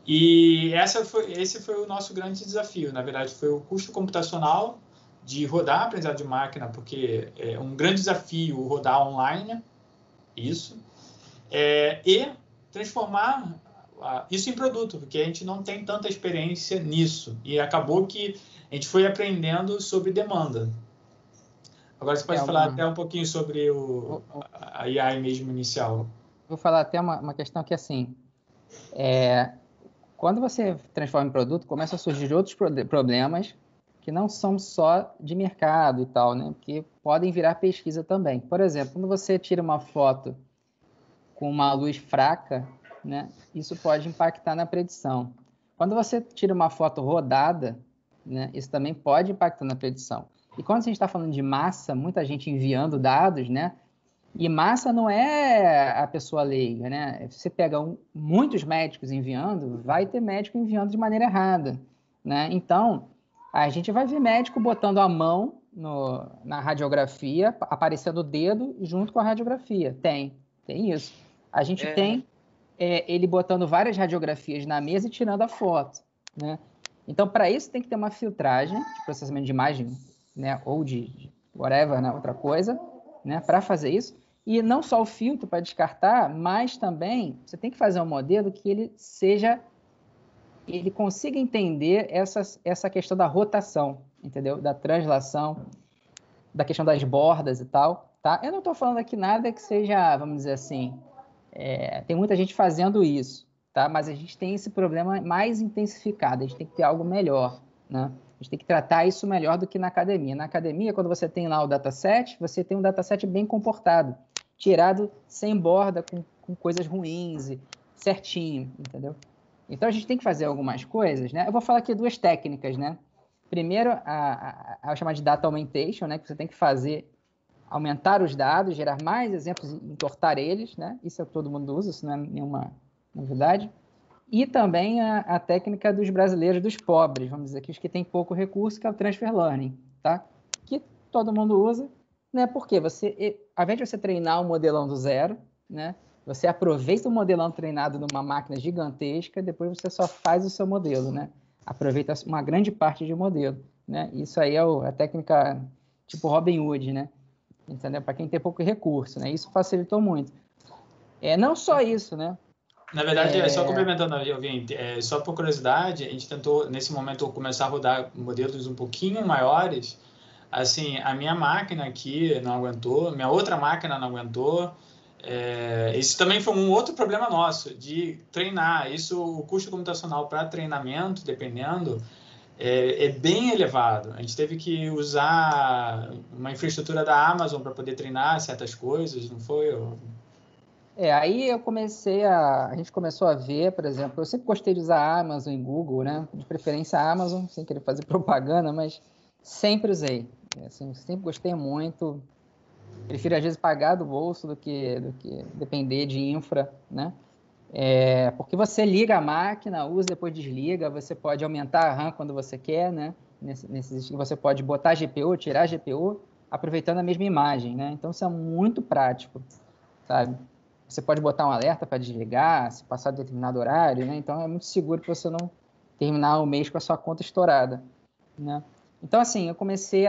E esse foi o nosso grande desafio. Na verdade, foi o custo computacional de rodar aprendizado de máquina, porque é um grande desafio rodar online, isso, e transformar isso em produto, porque a gente não tem tanta experiência nisso. E acabou que a gente foi aprendendo sobre demanda. Agora você pode falar até um pouquinho sobre a AI mesmo inicial. Vou falar até uma questão que, assim, quando você transforma em produto, começam a surgir outros problemas que não são só de mercado e tal, né? Que podem virar pesquisa também. Por exemplo, quando você tira uma foto com uma luz fraca, né? Isso pode impactar na predição. Quando você tira uma foto rodada, né? Isso também pode impactar na predição. E quando a gente está falando de massa, muita gente enviando dados, né? E massa não é a pessoa leiga, né? Se você pega muitos médicos enviando, vai ter médico enviando de maneira errada, né? Então, a gente vai ver médico botando a mão na radiografia, aparecendo o dedo junto com a radiografia. Tem isso. A gente tem ele botando várias radiografias na mesa e tirando a foto, né? Então, para isso, tem que ter uma filtragem de processamento de imagem, né? Ou de whatever, né? Outra coisa, né? Para fazer isso. E não só o filtro para descartar, mas também você tem que fazer um modelo que ele consiga entender essa questão da rotação, entendeu? Da translação, da questão das bordas e tal, tá? Eu não estou falando aqui nada que seja, vamos dizer assim, tem muita gente fazendo isso, tá? Mas a gente tem esse problema mais intensificado, a gente tem que ter algo melhor, né? A gente tem que tratar isso melhor do que na academia. Na academia, quando você tem lá o dataset, você tem um dataset bem comportado, tirado sem borda, com coisas ruins, certinho, entendeu? Então, a gente tem que fazer algumas coisas, né? Eu vou falar aqui 2 técnicas, né? Primeiro, a chamada de data augmentation, né? Que você tem que fazer, aumentar os dados, gerar mais exemplos e entortar eles, né? Isso é o que todo mundo usa, isso não é nenhuma novidade. E também a técnica dos brasileiros, dos pobres, vamos dizer aqui, os que têm pouco recurso, que é o transfer learning, tá? Que todo mundo usa, né? Porque ao invés de você treinar um modelão do zero, né? Você aproveita o modelão treinado numa máquina gigantesca, depois você só faz o seu modelo, né? Aproveita uma grande parte de modelo, né? Isso aí é a técnica tipo Robin Hood, né? Entendeu? Para quem tem pouco recurso, né? Isso facilitou muito. Não só isso, né? Na verdade, só complementando, ouvinte, só por curiosidade, a gente tentou, nesse momento, começar a rodar modelos um pouquinho maiores. Assim, a minha máquina aqui não aguentou, minha outra máquina não aguentou. Isso também foi um outro problema nosso, de treinar. O custo computacional para treinamento, dependendo, é bem elevado. A gente teve que usar uma infraestrutura da Amazon para poder treinar certas coisas, não foi? Aí a gente começou a ver, por exemplo, eu sempre gostei de usar a Amazon e Google, né? De preferência a Amazon, sem querer fazer propaganda, mas sempre usei. Assim, sempre gostei muito. Prefiro, às vezes, pagar do bolso do que depender de infra, né? Porque você liga a máquina, usa, depois desliga, você pode aumentar a RAM quando você quer, né? Você pode botar a GPU, tirar a GPU, aproveitando a mesma imagem, né? Então, isso é muito prático, sabe? Você pode botar um alerta para desligar, se passar de determinado horário, né? Então, é muito seguro para você não terminar o mês com a sua conta estourada, né? Então, assim, eu comecei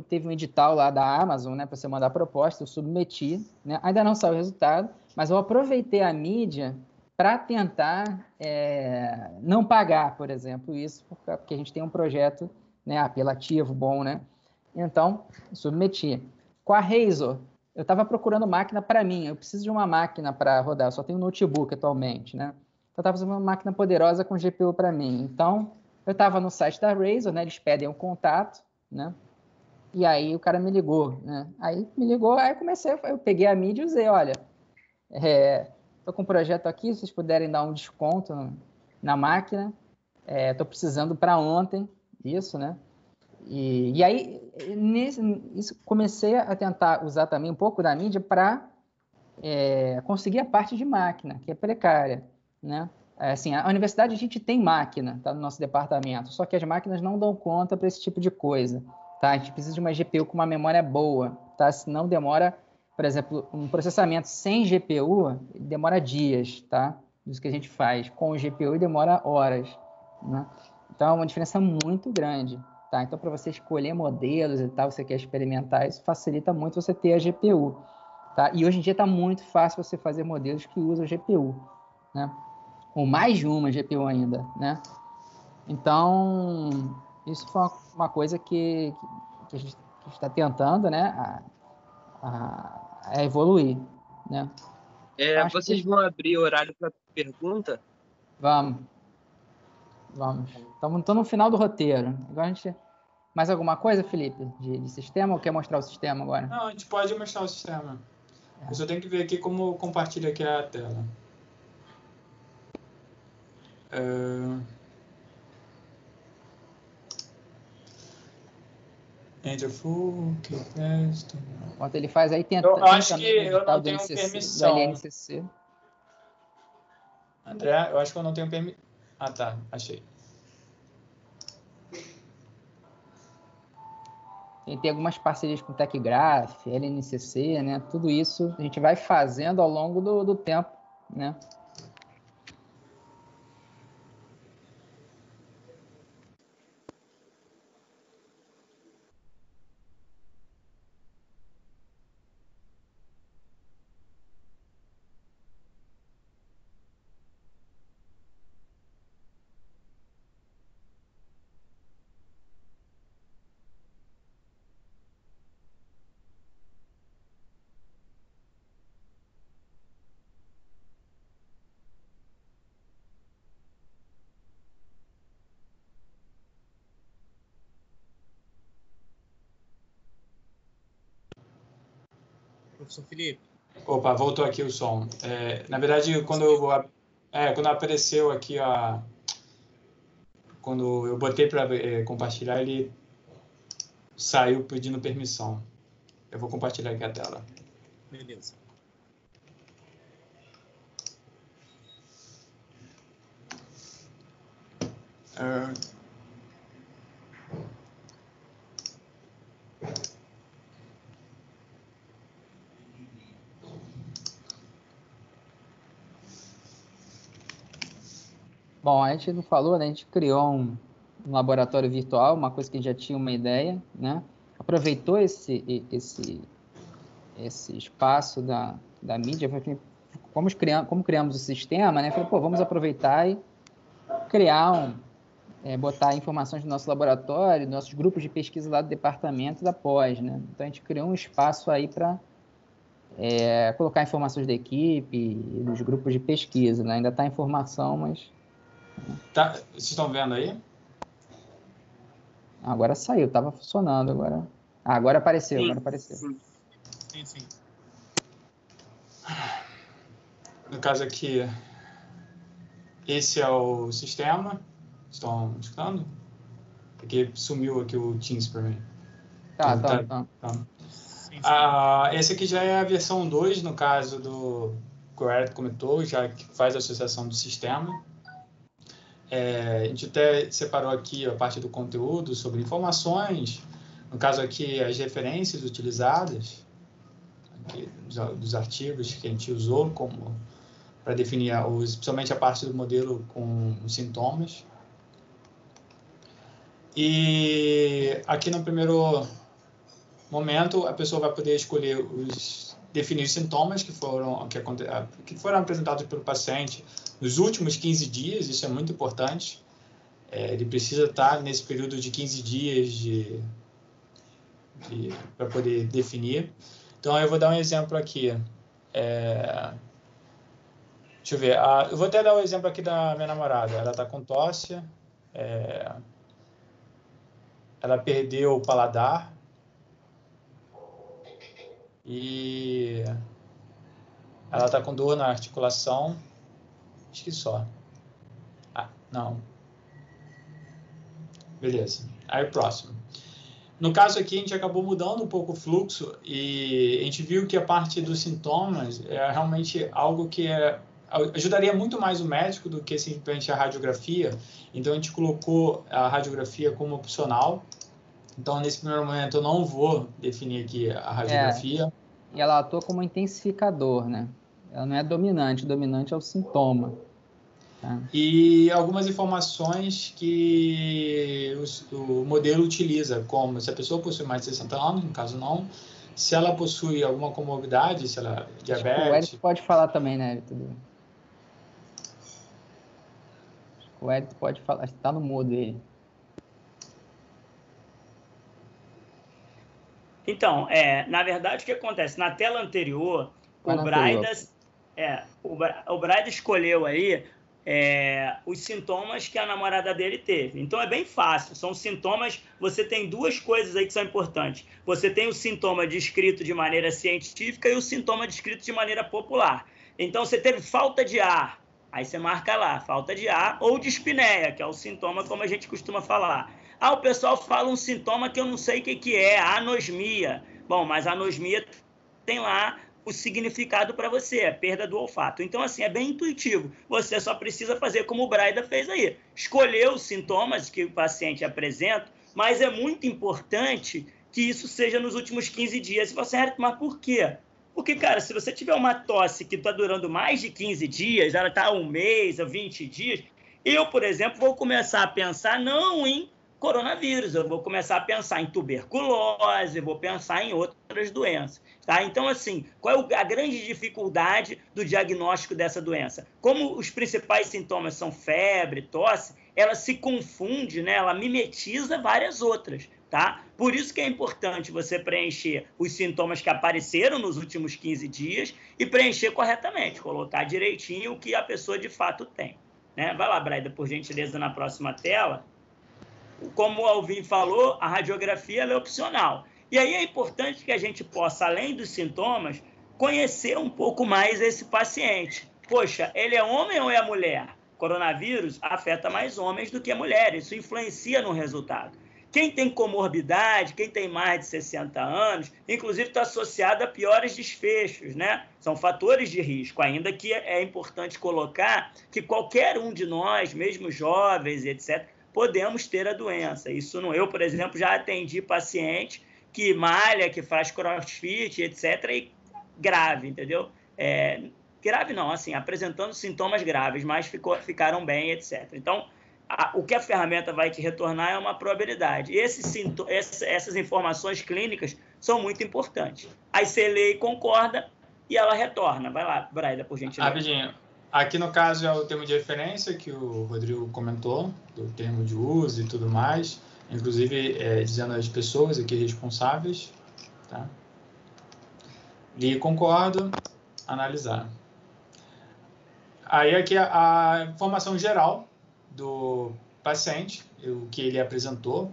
teve um edital lá da Amazon, né, para você mandar proposta, eu submeti, né? Ainda não saiu o resultado, mas eu aproveitei a mídia para tentar não pagar, por exemplo, isso, porque a gente tem um projeto, né, apelativo, bom, né? Então, submeti. Com a Razor, eu estava procurando máquina para mim, eu preciso de uma máquina para rodar, eu só tenho um notebook atualmente, né? Então, eu estava precisando de uma máquina poderosa com GPU para mim. Então, eu estava no site da Razor, né? Eles pedem um contato, né? E aí o cara me ligou, né? Aí me ligou, aí eu peguei a mídia e usei, olha, estou com um projeto aqui, se vocês puderem dar um desconto na máquina, estou precisando para ontem, isso, né? E aí, comecei a tentar usar também um pouco da mídia para conseguir a parte de máquina, que é precária, né? Assim, a universidade a gente tem máquina, tá, no nosso departamento, só que as máquinas não dão conta para esse tipo de coisa, tá? A gente precisa de uma GPU com uma memória boa, tá? Senão demora, por exemplo, um processamento sem GPU demora dias, tá? Isso que a gente faz. Com o GPU demora horas, né? Então é uma diferença muito grande, tá? Então, para você escolher modelos e tal, você quer experimentar, isso facilita muito você ter a GPU, tá? E hoje em dia está muito fácil você fazer modelos que usam GPU, né? ou mais de uma GPU ainda, né? Então, isso foi uma coisa que a gente está tentando, né, a evoluir, né? Vocês vão abrir horário para pergunta? Vamos. Estamos no final do roteiro. Agora a gente... Mais alguma coisa, Felipe, de sistema, ou quer mostrar o sistema agora? Não, a gente pode mostrar o sistema. Eu só tenho que ver aqui como compartilha aqui a tela. Enter full, test. Enquanto ele faz aí, eu acho que eu não tenho permissão. Do LNCC. André, eu acho que eu não tenho permissão. Ah, tá, achei. Tem algumas parcerias com TechGraph, LNCC, né? Tudo isso a gente vai fazendo ao longo do tempo, né? Professor Felipe. Opa, voltou aqui o som. Na verdade, quando apareceu aqui quando eu botei para compartilhar, ele saiu pedindo permissão. Eu vou compartilhar aqui a tela. Beleza. Bom, a gente não falou, né? A gente criou um laboratório virtual, uma coisa que a gente já tinha uma ideia, né? Aproveitou esse espaço da mídia, como criamos o sistema, né? Falei, vamos aproveitar e criar botar informações do nosso laboratório, nossos grupos de pesquisa lá do departamento e da pós, né? Então a gente criou um espaço aí para colocar informações da equipe e dos grupos de pesquisa, né? Ainda está em formação, mas... Tá, vocês estão vendo aí? Agora saiu, estava funcionando agora. Agora apareceu, Sim. agora apareceu. Sim. No caso aqui, esse é o sistema. Estão escutando? Porque sumiu aqui o Teams para mim. Tá. Sim. Esse aqui já é a versão 2, no caso do que o Eric comentou, já que faz a associação do sistema. A gente até separou aqui a parte do conteúdo sobre informações, no caso aqui as referências utilizadas, aqui, dos artigos que a gente usou para definir, principalmente a parte do modelo com os sintomas. E aqui no primeiro momento a pessoa vai poder escolher definir os sintomas que foram apresentados pelo paciente nos últimos 15 dias, isso é muito importante. Ele precisa estar nesse período de 15 dias para poder definir. Então, eu vou dar um exemplo aqui. Deixa eu ver. Eu vou até dar o exemplo aqui da minha namorada. Ela está com tosse. Ela perdeu o paladar. E ela está com dor na articulação. Acho que só. Não. Beleza. Aí, próximo. No caso aqui, a gente acabou mudando um pouco o fluxo e a gente viu que a parte dos sintomas é realmente algo que ajudaria muito mais o médico do que simplesmente a radiografia. Então, a gente colocou a radiografia como opcional. Então, nesse primeiro momento, eu não vou definir aqui a radiografia. E ela atua como intensificador, né? Ela não é dominante, o dominante é o sintoma. Tá? E algumas informações que o modelo utiliza, como se a pessoa possui mais de 60 anos, no caso não, se ela possui alguma comorbidade, se ela é diabetes... O Eric pode falar também, né? O Hélito pode falar, está no mudo ele. Então, na verdade, o que acontece? Na tela anterior, o Braida escolheu aí os sintomas que a namorada dele teve. Então, é bem fácil. São sintomas... Você tem duas coisas aí que são importantes. Você tem o sintoma descrito de maneira científica e o sintoma descrito de maneira popular. Então, você teve falta de ar. Aí você marca lá, falta de ar ou dispneia, que é o sintoma como a gente costuma falar. O pessoal fala um sintoma que eu não sei o que é, anosmia. Bom, mas a anosmia tem lá o significado para você, a perda do olfato. Então, assim, é bem intuitivo. Você só precisa fazer como o Braida fez aí. Escolher os sintomas que o paciente apresenta, mas é muito importante que isso seja nos últimos 15 dias. E você, mas por quê? Porque, cara, se você tiver uma tosse que está durando mais de 15 dias, ela está 1 mês, ou 20 dias, eu, por exemplo, vou começar a pensar não em coronavírus, eu vou começar a pensar em tuberculose, eu vou pensar em outras doenças. Tá? Então, assim, qual é a grande dificuldade do diagnóstico dessa doença? Como os principais sintomas são febre, tosse, ela se confunde, né? Ela mimetiza várias outras. Tá? Por isso que é importante você preencher os sintomas que apareceram nos últimos 15 dias e preencher corretamente, colocar direitinho o que a pessoa de fato tem. Né? Vai lá, Braida, por gentileza, na próxima tela. Como o Alvin falou, a radiografia é opcional. E aí é importante que a gente possa, além dos sintomas, conhecer um pouco mais esse paciente. Poxa, ele é homem ou é mulher? Coronavírus afeta mais homens do que mulheres. Isso influencia no resultado. Quem tem comorbidade, quem tem mais de 60 anos, inclusive está associado a piores desfechos, né? São fatores de risco, ainda que é importante colocar que qualquer um de nós, mesmo jovens, etc., podemos ter a doença. Isso não, eu, por exemplo, já atendi paciente que malha, que faz crossfit, etc., e grave, entendeu? Grave não, assim, apresentando sintomas graves, mas ficaram bem, etc. Então, o que a ferramenta vai te retornar é uma probabilidade. Essas informações clínicas são muito importantes. Aí você lê e concorda e ela retorna. Vai lá, Braida, por gentileza. Rapidinho. Aqui, no caso, é o termo de referência que o Rodrigo comentou, do termo de uso e tudo mais, inclusive dizendo as pessoas aqui responsáveis. Tá? Li e concordo, analisar. Aí aqui a informação geral do paciente, o que ele apresentou,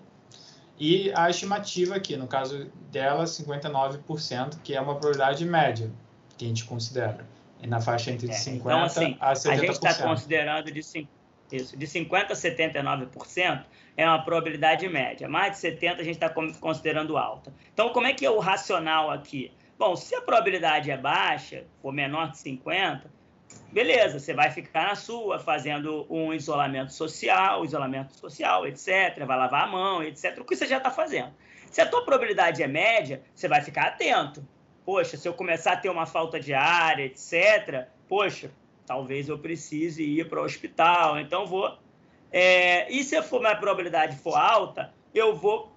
e a estimativa aqui, no caso dela, 59%, que é uma probabilidade média que a gente considera, na faixa entre 50% então, assim, a 70%. A gente está considerando de 50% a 79% é uma probabilidade média. Mais de 70% a gente está considerando alta. Então, como é que é o racional aqui? Bom, se a probabilidade é baixa, for menor que 50%, beleza, você vai ficar na sua, fazendo um isolamento social, etc., vai lavar a mão, etc., o que você já está fazendo. Se a tua probabilidade é média, você vai ficar atento. Poxa, se eu começar a ter uma falta de ar, etc., poxa, talvez eu precise ir para o hospital, então vou... E se a probabilidade for alta, eu vou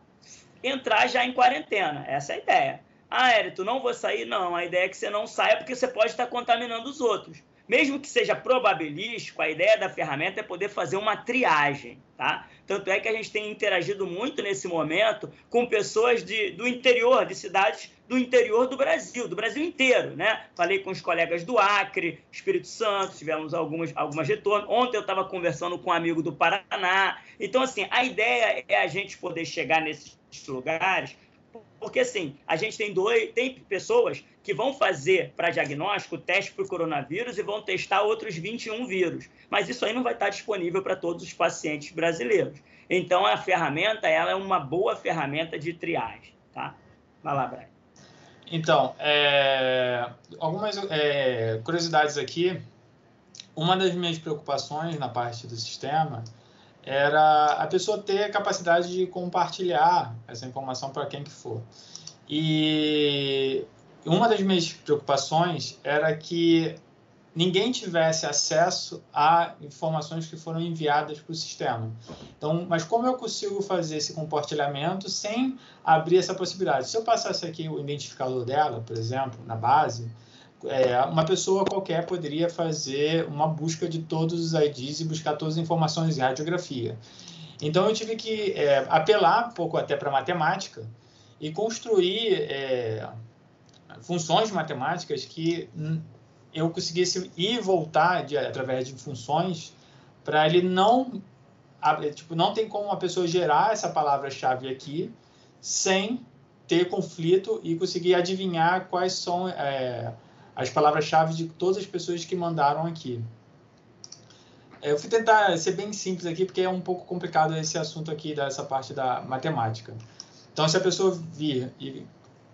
entrar já em quarentena, essa é a ideia. Hélito, não vou sair? Não, a ideia é que você não saia porque você pode estar contaminando os outros. Mesmo que seja probabilístico, a ideia da ferramenta é poder fazer uma triagem, tá? Tanto é que a gente tem interagido muito nesse momento com pessoas do interior, de cidades do interior do Brasil inteiro, né? Falei com os colegas do Acre, Espírito Santo, tivemos algumas retornos. Ontem eu estava conversando com um amigo do Paraná. Então, assim, a ideia é a gente poder chegar nesses lugares, porque, assim, a gente tem pessoas que vão fazer para diagnóstico teste para o coronavírus e vão testar outros 21 vírus. Mas isso aí não vai estar disponível para todos os pacientes brasileiros. Então, a ferramenta, ela é uma boa ferramenta de triagem, tá? Vai lá, Brian. Então, algumas curiosidades aqui. Uma das minhas preocupações na parte do sistema era a pessoa ter a capacidade de compartilhar essa informação para quem que for. E uma das minhas preocupações era que ninguém tivesse acesso a informações que foram enviadas para o sistema. Então, mas como eu consigo fazer esse compartilhamento sem abrir essa possibilidade? Se eu passasse aqui o identificador dela, por exemplo, na base, uma pessoa qualquer poderia fazer uma busca de todos os IDs e buscar todas as informações em radiografia. Então, eu tive que apelar um pouco até para a matemática e construir funções matemáticas que eu conseguisse ir e voltar através de funções para ele não tem como uma pessoa gerar essa palavra-chave aqui sem ter conflito e conseguir adivinhar quais são as palavras-chave de todas as pessoas que mandaram aqui. Eu fui tentar ser bem simples aqui, porque é um pouco complicado esse assunto aqui, dessa parte da matemática. Então, se a pessoa vir e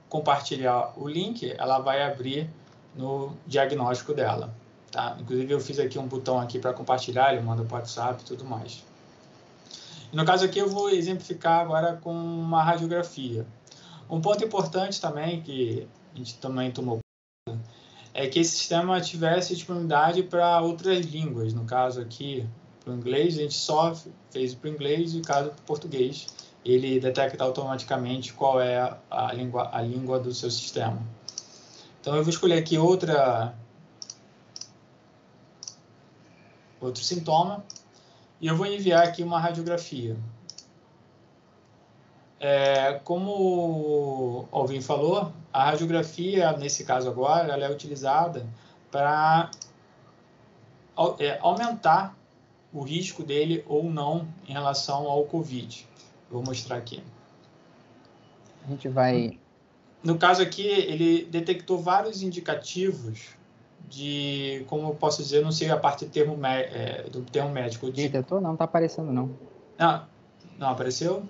compartilhar o link, ela vai abrir no diagnóstico dela. Tá? Inclusive, eu fiz aqui um botão aqui para compartilhar, ele manda para o WhatsApp e tudo mais. E no caso aqui, eu vou exemplificar agora com uma radiografia. Um ponto importante também, que a gente também tomou conta, é que esse sistema tivesse disponibilidade para outras línguas. No caso aqui, para o inglês, a gente só fez para o inglês e, no caso, para o português, ele detecta automaticamente qual é a língua do seu sistema. Então, eu vou escolher aqui outro sintoma e eu vou enviar aqui uma radiografia. Como o Alvin falou, a radiografia, nesse caso agora, ela é utilizada para aumentar o risco dele ou não em relação ao COVID. Vou mostrar aqui. A gente vai... No caso aqui, ele detectou vários indicativos de, como eu posso dizer, não sei a parte do termo médico. Detectou? Não está aparecendo, não. Não apareceu?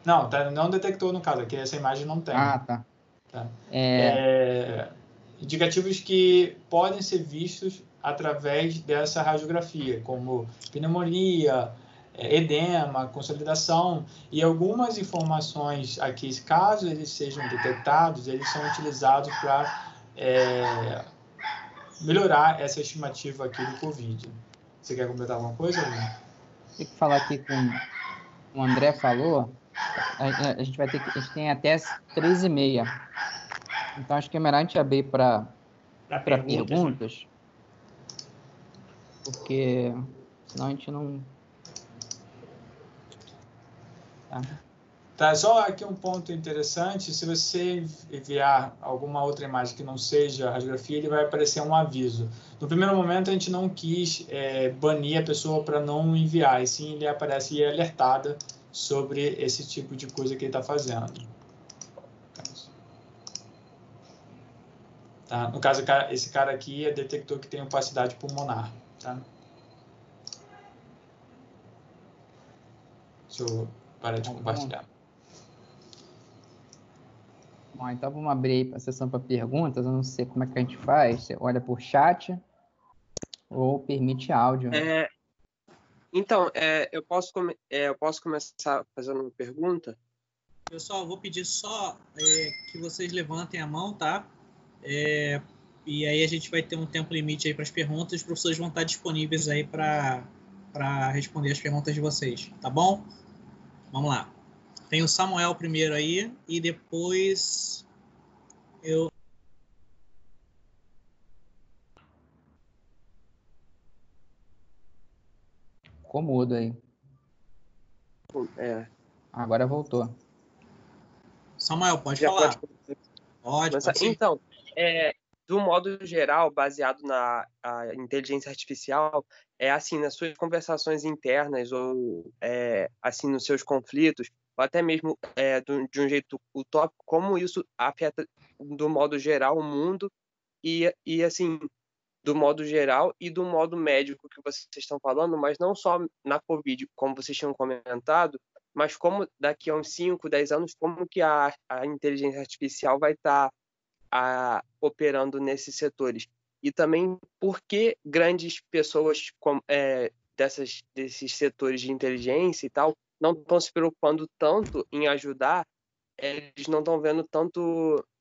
Não, não detectou no caso, aqui essa imagem não tem. Tá. Indicativos que podem ser vistos através dessa radiografia, como pneumonia, edema, consolidação, e algumas informações aqui, caso eles sejam detectados, eles são utilizados para melhorar essa estimativa aqui do COVID. Você quer comentar alguma coisa, Luiz? Tem que falar aqui com o André falou, a gente tem até as 3h30. Então, acho que é melhor a gente abrir para perguntas, porque senão a gente não... Tá, só aqui um ponto interessante, se você enviar alguma outra imagem que não seja a radiografia, ele vai aparecer um aviso. No primeiro momento, a gente não quis banir a pessoa para não enviar, e sim ele aparece e é alertada sobre esse tipo de coisa que ele está fazendo. Tá? No caso, esse cara aqui detectou que tem opacidade pulmonar. Tá? Deixa eu parar de compartilhar. Bom, então vamos abrir a sessão para perguntas. Eu não sei como é que a gente faz. Você olha por chat ou permite áudio. Então, eu posso começar fazendo uma pergunta? Pessoal, vou pedir só que vocês levantem a mão, tá? E aí a gente vai ter um tempo limite aí para as perguntas. Os professores vão estar disponíveis aí para responder as perguntas de vocês, tá bom? Vamos lá. Tem o Samuel primeiro aí e depois eu... Ficou mudo aí. Agora voltou. Samuel, pode falar. Pode. Então, do modo geral, baseado na inteligência artificial, assim, nas suas conversações internas ou assim, nos seus conflitos, ou até mesmo de um jeito utópico, como isso afeta, do modo geral, o mundo e assim, do modo geral e do modo médico que vocês estão falando, mas não só na COVID, como vocês tinham comentado, mas como daqui a uns 5, 10 anos, como que a inteligência artificial vai estar operando nesses setores. E também por que grandes pessoas desses setores de inteligência e tal não estão se preocupando tanto em ajudar, eles não estão vendo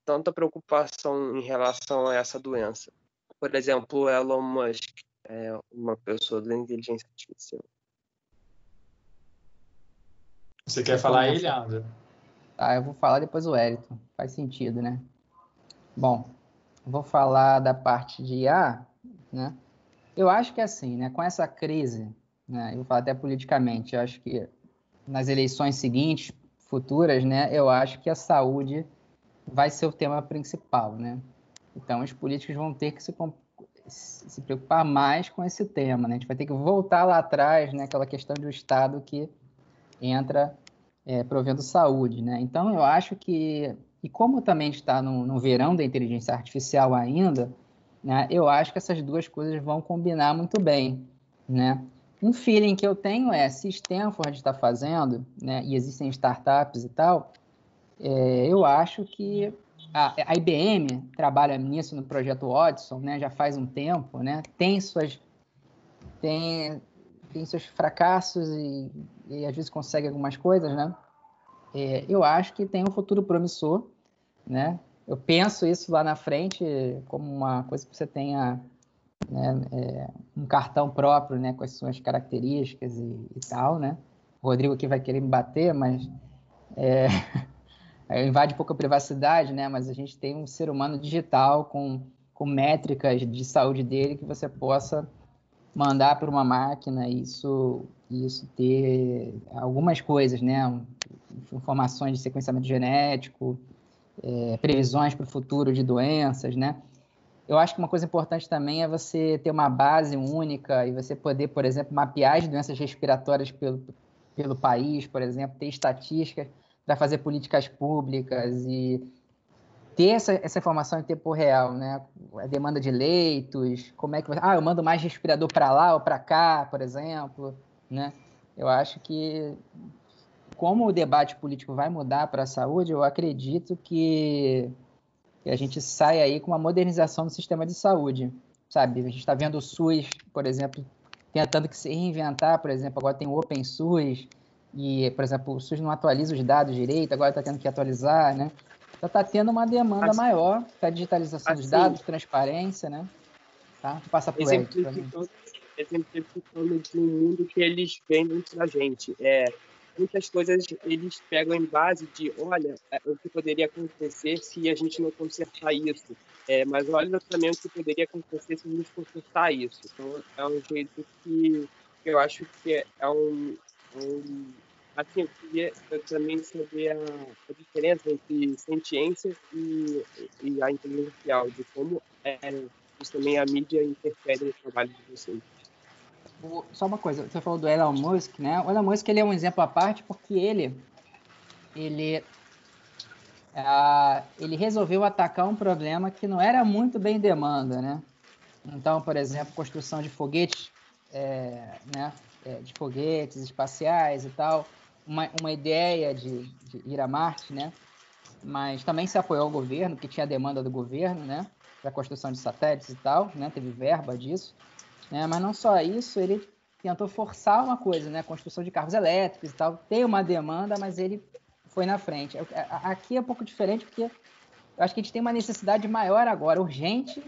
tanta preocupação em relação a essa doença. Por exemplo, Elon Musk é uma pessoa da inteligência artificial. Você quer falar aí, Leandro? Tá, eu vou falar depois o Wellington. Faz sentido, né? Bom, vou falar da parte de IA, né? Eu acho que assim, né, com essa crise, né, eu vou falar até politicamente, eu acho que nas eleições seguintes, futuras, né, eu acho que a saúde vai ser o tema principal, né? Então, os políticos vão ter que se preocupar mais com esse tema, né? A gente vai ter que voltar lá atrás, né, aquela questão do Estado que entra provendo saúde, né? Então, eu acho que, e como também está no verão da inteligência artificial ainda, né, eu acho que essas duas coisas vão combinar muito bem, né? Um feeling que eu tenho se Stanford está fazendo, né, e existem startups e tal, eu acho que a IBM trabalha nisso no projeto Watson, né, já faz um tempo, né, tem seus fracassos e às vezes consegue algumas coisas, né? Eu acho que tem um futuro promissor, né? Eu penso isso lá na frente como uma coisa que você tenha, né, um cartão próprio, né, com as suas características e tal, né? O Rodrigo aqui vai querer me bater, mas invade um pouco a privacidade, né? Mas a gente tem um ser humano digital com métricas de saúde dele que você possa mandar para uma máquina e isso ter algumas coisas, né? Informações de sequenciamento genético, previsões para o futuro de doenças, né? Eu acho que uma coisa importante também é você ter uma base única e você poder, por exemplo, mapear as doenças respiratórias pelo país, por exemplo, ter estatísticas para fazer políticas públicas e ter essa informação em tempo real, né? A demanda de leitos, como é que eu mando mais respirador para lá ou para cá, por exemplo, né? Eu acho que como o debate político vai mudar para a saúde, eu acredito que a gente sai aí com uma modernização do sistema de saúde, sabe? A gente está vendo o SUS, por exemplo, tentando que se reinventar, por exemplo, agora tem o Open SUS e, por exemplo, o SUS não atualiza os dados direito, agora está tendo que atualizar, né? Então está tendo uma demanda maior para a digitalização dos dados, transparência, né? Tá? Vou passar para o Eric. Exemplificando de um mundo que eles vendem para a gente. Muitas coisas eles pegam em base de, olha, o que poderia acontecer se a gente não consertar isso. Mas olha também o que poderia acontecer se a gente consertar isso. Então, é um jeito que eu acho que assim, eu queria também saber a diferença entre ciência e a inteligência artificial, de como isso também a mídia interfere no trabalho de vocês. Só uma coisa, você falou do Elon Musk, né? O Elon Musk ele é um exemplo à parte porque ele resolveu atacar um problema que não era muito bem demanda, né? Então, por exemplo, construção de foguetes, né? De foguetes espaciais e tal, uma ideia de ir a Marte, né? Mas também se apoiou ao governo, que tinha a demanda do governo, né? Para a construção de satélites e tal, né? Teve verba disso. Mas não só isso, ele tentou forçar uma coisa, né? A construção de carros elétricos e tal. Tem uma demanda, mas ele foi na frente. Aqui é um pouco diferente, porque eu acho que a gente tem uma necessidade maior agora, urgente,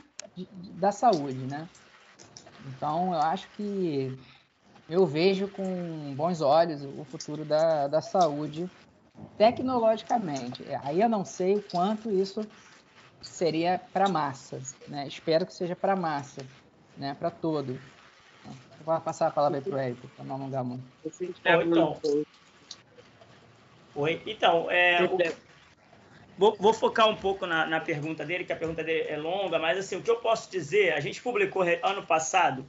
da saúde, né? Então, eu acho que eu vejo com bons olhos o futuro da saúde tecnologicamente. Aí eu não sei o quanto isso seria para massa, né? Espero que seja para massa. Né, para todos. Vou passar a palavra para o Eric, para não alongar muito. Vou focar um pouco na pergunta dele, que a pergunta dele é longa, mas assim, o que eu posso dizer, a gente publicou ano passado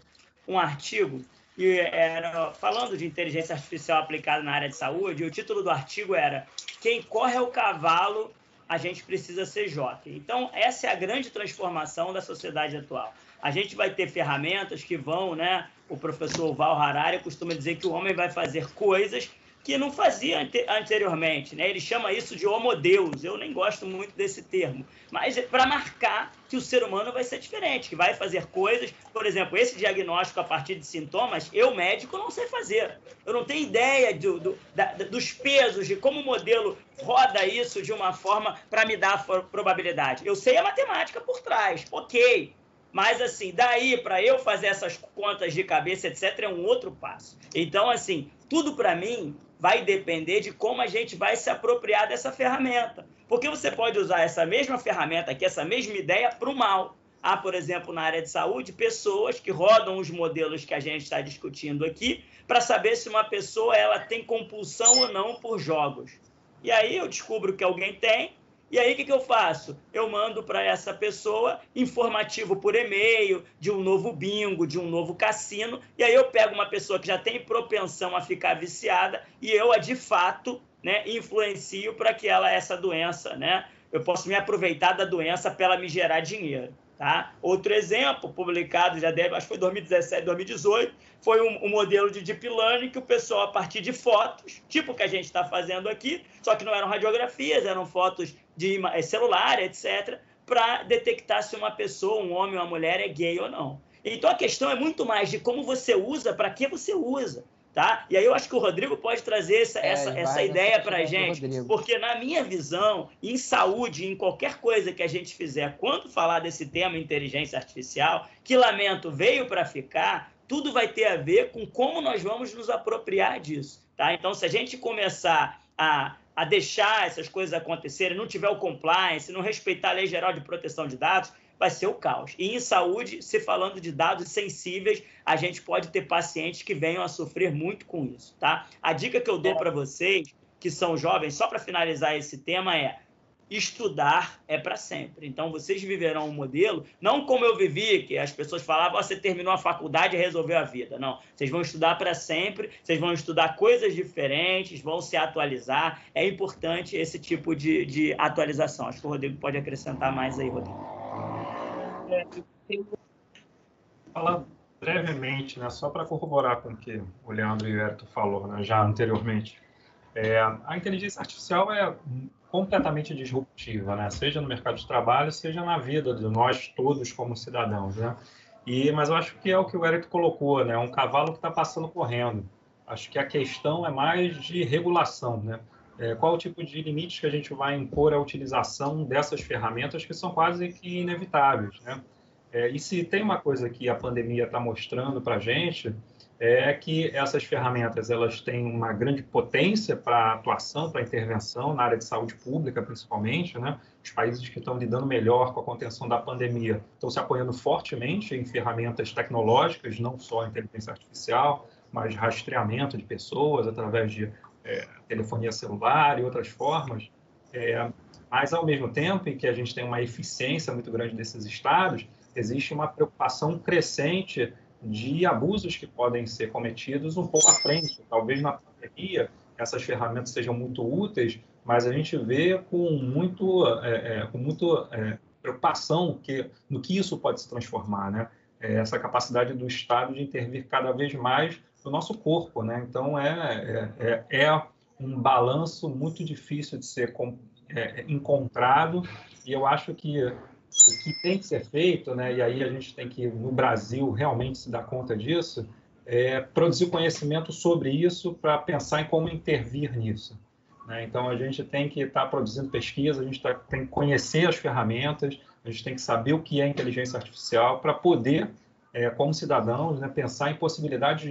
um artigo que era falando de inteligência artificial aplicada na área de saúde, e o título do artigo era "Quem corre ao cavalo, a gente precisa ser jockey". Então, essa é a grande transformação da sociedade atual. A gente vai ter ferramentas que vão, né? O professor Val Harari costuma dizer que o homem vai fazer coisas que não fazia anteriormente, né? Ele chama isso de homodeus. Eu nem gosto muito desse termo, mas é para marcar que o ser humano vai ser diferente, que vai fazer coisas, por exemplo, esse diagnóstico a partir de sintomas, eu, médico, não sei fazer. Eu não tenho ideia dos pesos, de como o modelo roda isso de uma forma para me dar a probabilidade. Eu sei a matemática por trás, ok. Mas, assim, daí para eu fazer essas contas de cabeça, etc., é um outro passo. Então, assim, tudo para mim vai depender de como a gente vai se apropriar dessa ferramenta. Porque você pode usar essa mesma ferramenta aqui, essa mesma ideia, para o mal. Há, por exemplo, na área de saúde, pessoas que rodam os modelos que a gente está discutindo aqui para saber se uma pessoa ela tem compulsão ou não por jogos. E aí eu descubro que alguém tem, e aí o que eu faço? Eu mando para essa pessoa informativo por e-mail de um novo bingo, de um novo cassino, e aí eu pego uma pessoa que já tem propensão a ficar viciada e eu, de fato, né, influencio para que ela, essa doença, né, eu posso me aproveitar da doença para ela me gerar dinheiro. Tá? Outro exemplo, publicado, acho que foi 2017, 2018, foi um modelo de Deep Learning que o pessoal, a partir de fotos, tipo o que a gente está fazendo aqui, só que não eram radiografias, eram fotos de celular, etc., para detectar se uma pessoa, um homem ou uma mulher, é gay ou não. Então, a questão é muito mais de como você usa, para que você usa. Tá? E aí eu acho que o Rodrigo pode trazer essa ideia para a gente, porque na minha visão, em saúde, em qualquer coisa que a gente fizer, quando falar desse tema inteligência artificial, que lamento, veio para ficar, tudo vai ter a ver com como nós vamos nos apropriar disso. Tá? Então, se a gente começar a deixar essas coisas acontecerem, não tiver o compliance, não respeitar a Lei Geral de Proteção de Dados, vai ser o caos. E em saúde, se falando de dados sensíveis, a gente pode ter pacientes que venham a sofrer muito com isso, tá? A dica que eu dou para vocês, que são jovens, só para finalizar esse tema, é estudar é para sempre. Então, vocês viverão um modelo, não como eu vivi, que as pessoas falavam, você terminou a faculdade e resolveu a vida. Não, vocês vão estudar para sempre, vocês vão estudar coisas diferentes, vão se atualizar. É importante esse tipo de atualização. Acho que o Rodrigo pode acrescentar mais aí, Rodrigo. Falar brevemente, né, só para corroborar com o que o Leandro e o Hérito falou, né, já anteriormente. A inteligência artificial é completamente disruptiva, né, seja no mercado de trabalho, seja na vida de nós todos como cidadãos, né? Mas eu acho que é o que o Hérito colocou, né, um cavalo que está passando correndo. Acho que a questão é mais de regulação, né? Qual o tipo de limites que a gente vai impor à utilização dessas ferramentas que são quase que inevitáveis, né? E se tem uma coisa que a pandemia está mostrando para a gente, é que essas ferramentas elas têm uma grande potência para atuação, para intervenção na área de saúde pública, principalmente, né? Os países que estão lidando melhor com a contenção da pandemia estão se apoiando fortemente em ferramentas tecnológicas, não só inteligência artificial, mas rastreamento de pessoas através de telefonia celular e outras formas, mas ao mesmo tempo em que a gente tem uma eficiência muito grande desses estados, existe uma preocupação crescente de abusos que podem ser cometidos um pouco à frente. Talvez na pandemia essas ferramentas sejam muito úteis, mas a gente vê com muito preocupação no que isso pode se transformar, né? Essa capacidade do Estado de intervir cada vez mais no nosso corpo, né? Então, é um balanço muito difícil de ser encontrado, e eu acho que o que tem que ser feito, né? E aí a gente tem que, no Brasil, realmente se dar conta disso, produzir conhecimento sobre isso para pensar em como intervir nisso, né? Então, a gente tem que estar produzindo pesquisa, a gente tem que conhecer as ferramentas, a gente tem que saber o que é inteligência artificial para poder, como cidadãos, né, pensar em possibilidades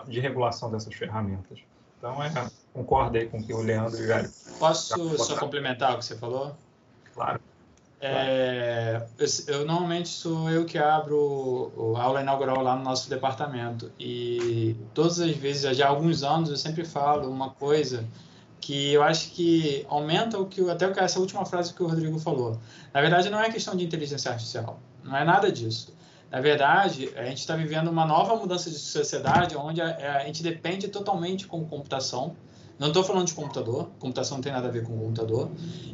de regulação dessas ferramentas. Então, concordo aí com o que o Leandro e o Hélio... Posso só complementar o que você falou? Claro. Eu normalmente sou eu que abro a aula inaugural lá no nosso departamento, e todas as vezes, já há alguns anos, eu sempre falo uma coisa que eu acho que aumenta essa última frase que o Rodrigo falou. Na verdade, não é questão de inteligência artificial, não é nada disso. Na verdade, a gente está vivendo uma nova mudança de sociedade onde a gente depende totalmente com computação. Não estou falando de computação não tem nada a ver com computador.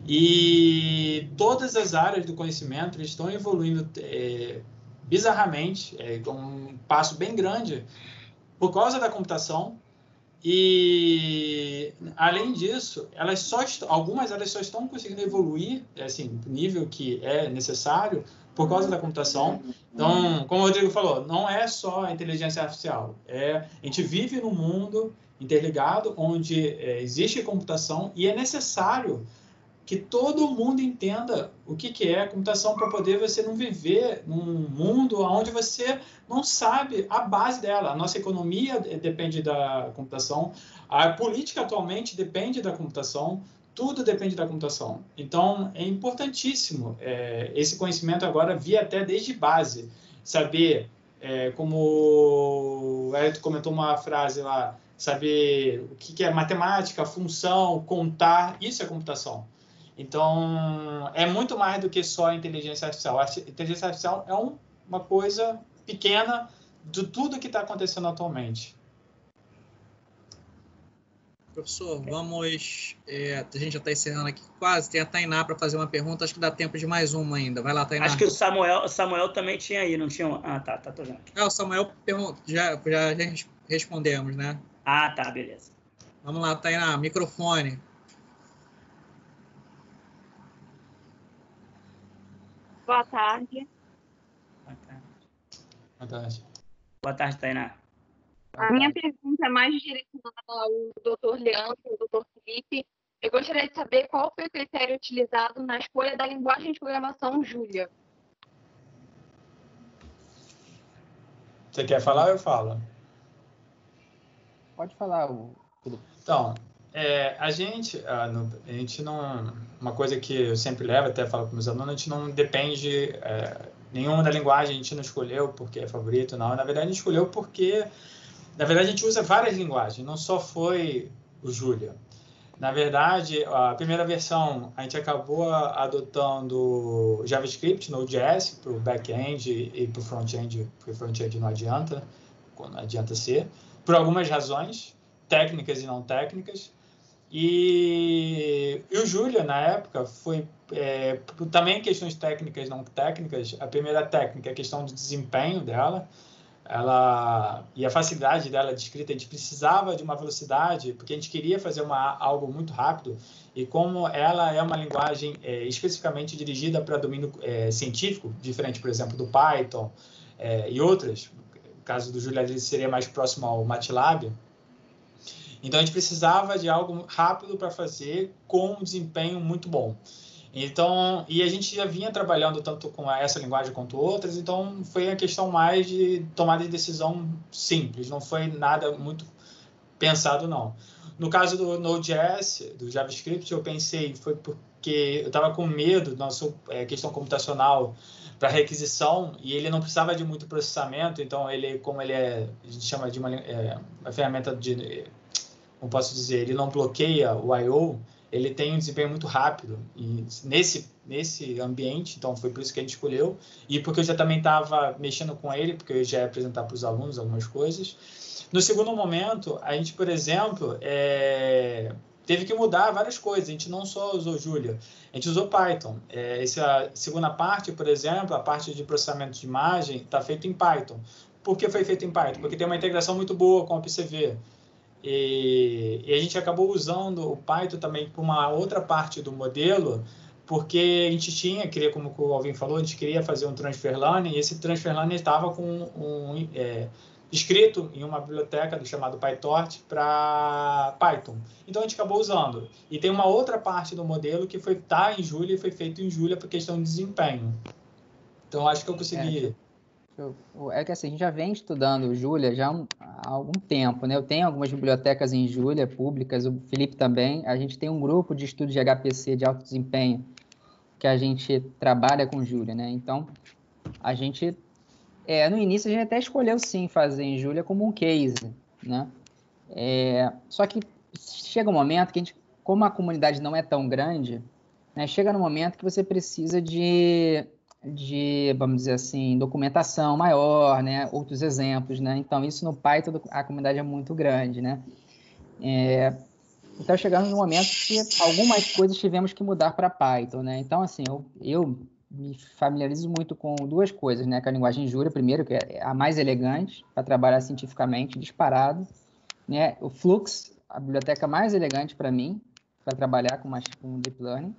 E todas as áreas do conhecimento estão evoluindo bizarramente, com um passo bem grande, por causa da computação. E, além disso, algumas só estão conseguindo evoluir, assim, no nível que é necessário, por causa da computação. Então, como o Rodrigo falou, não é só a inteligência artificial. A gente vive num mundo interligado, onde existe computação, e é necessário que todo mundo entenda o que é computação, para poder você não viver num mundo onde você não sabe a base dela. A nossa economia depende da computação, a política atualmente depende da computação, tudo depende da computação. Então, é importantíssimo esse conhecimento agora vir até desde base. Saber, como o Hélio comentou uma frase lá, saber o que é matemática, função, contar, isso é computação. Então, é muito mais do que só a inteligência artificial. A inteligência artificial é uma coisa pequena de tudo que está acontecendo atualmente. Professor, vamos... a gente já está encerrando aqui quase. Tem a Tainá para fazer uma pergunta. Acho que dá tempo de mais uma ainda. Vai lá, Tainá. Acho que o Samuel também tinha aí, não tinha? Tô vendo. O Samuel já respondemos, né? Tá, beleza. Vamos lá, Tainá, microfone. Boa tarde. Boa tarde. Boa tarde, Tainá. A minha pergunta é mais direcionada ao Dr. Leandro e ao Dr. Felipe. Eu gostaria de saber qual foi o critério utilizado na escolha da linguagem de programação Julia. Você quer falar ou eu falo? Pode falar, Felipe. Então, a gente não... Uma coisa que eu sempre levo, até falo com meus alunos, a gente não depende... nenhuma da linguagem a gente não escolheu porque é favorito, não. Na verdade, a gente escolheu porque... Na verdade, a gente usa várias linguagens, não só foi o Julia. Na verdade, a primeira versão, a gente acabou adotando JavaScript, Node.js, para o back-end e para o front-end, porque o front-end não adianta ser, por algumas razões, técnicas e não técnicas. E o Julia, na época, foi também questões técnicas e não técnicas. A primeira técnica é a questão do desempenho dela, e a facilidade dela de escrita. A gente precisava de uma velocidade, porque a gente queria fazer algo muito rápido, e como ela é uma linguagem especificamente dirigida para domínio científico, diferente, por exemplo, do Python e outras, no caso do Julia ele seria mais próximo ao MATLAB, então a gente precisava de algo rápido para fazer com um desempenho muito bom. Então, e a gente já vinha trabalhando tanto com essa linguagem quanto outras, então foi a questão mais de tomada de decisão simples, não foi nada muito pensado, não. No caso do Node.js, do JavaScript, eu pensei, foi porque eu estava com medo da nossa questão computacional para requisição, e ele não precisava de muito processamento, então como ele a gente chama de uma ferramenta de, como posso dizer, ele não bloqueia o I/O, ele tem um desempenho muito rápido e nesse ambiente, então foi por isso que a gente escolheu, e porque eu já também estava mexendo com ele, porque eu já ia apresentar para os alunos algumas coisas. No segundo momento, a gente, por exemplo, teve que mudar várias coisas, a gente não só usou Julia, a gente usou Python. Essa segunda parte, por exemplo, a parte de processamento de imagem, está feita em Python. Por que foi feito em Python? Porque tem uma integração muito boa com o OpenCV. E a gente acabou usando o Python também para uma outra parte do modelo, porque a gente queria, como o Alvin falou, a gente queria fazer um transfer learning, e esse transfer learning estava escrito em uma biblioteca chamada PyTorch para Python. Então, a gente acabou usando. E tem uma outra parte do modelo que está em Julia e foi feito em Julia por questão de desempenho. Então, acho que eu consegui... É que assim, a gente já vem estudando Julia já há algum tempo, né? Eu tenho algumas bibliotecas em Julia públicas, o Felipe também. A gente tem um grupo de estudo de HPC, de alto desempenho, que a gente trabalha com Julia, né? Então, a gente... no início, a gente até escolheu, sim, fazer em Julia como um case, né? Só que chega um momento que a gente, como a comunidade não é tão grande, né? Chega no momento que você precisa de, vamos dizer assim, documentação maior, né? Outros exemplos, né? Então, isso no Python, a comunidade é muito grande, né? Então, chegamos no momento que algumas coisas tivemos que mudar para Python, né? Então, assim, eu me familiarizo muito com duas coisas, né? Com a linguagem Julia, primeiro, que é a mais elegante para trabalhar cientificamente, disparado, né? O Flux, a biblioteca mais elegante para mim, para trabalhar com Deep Learning.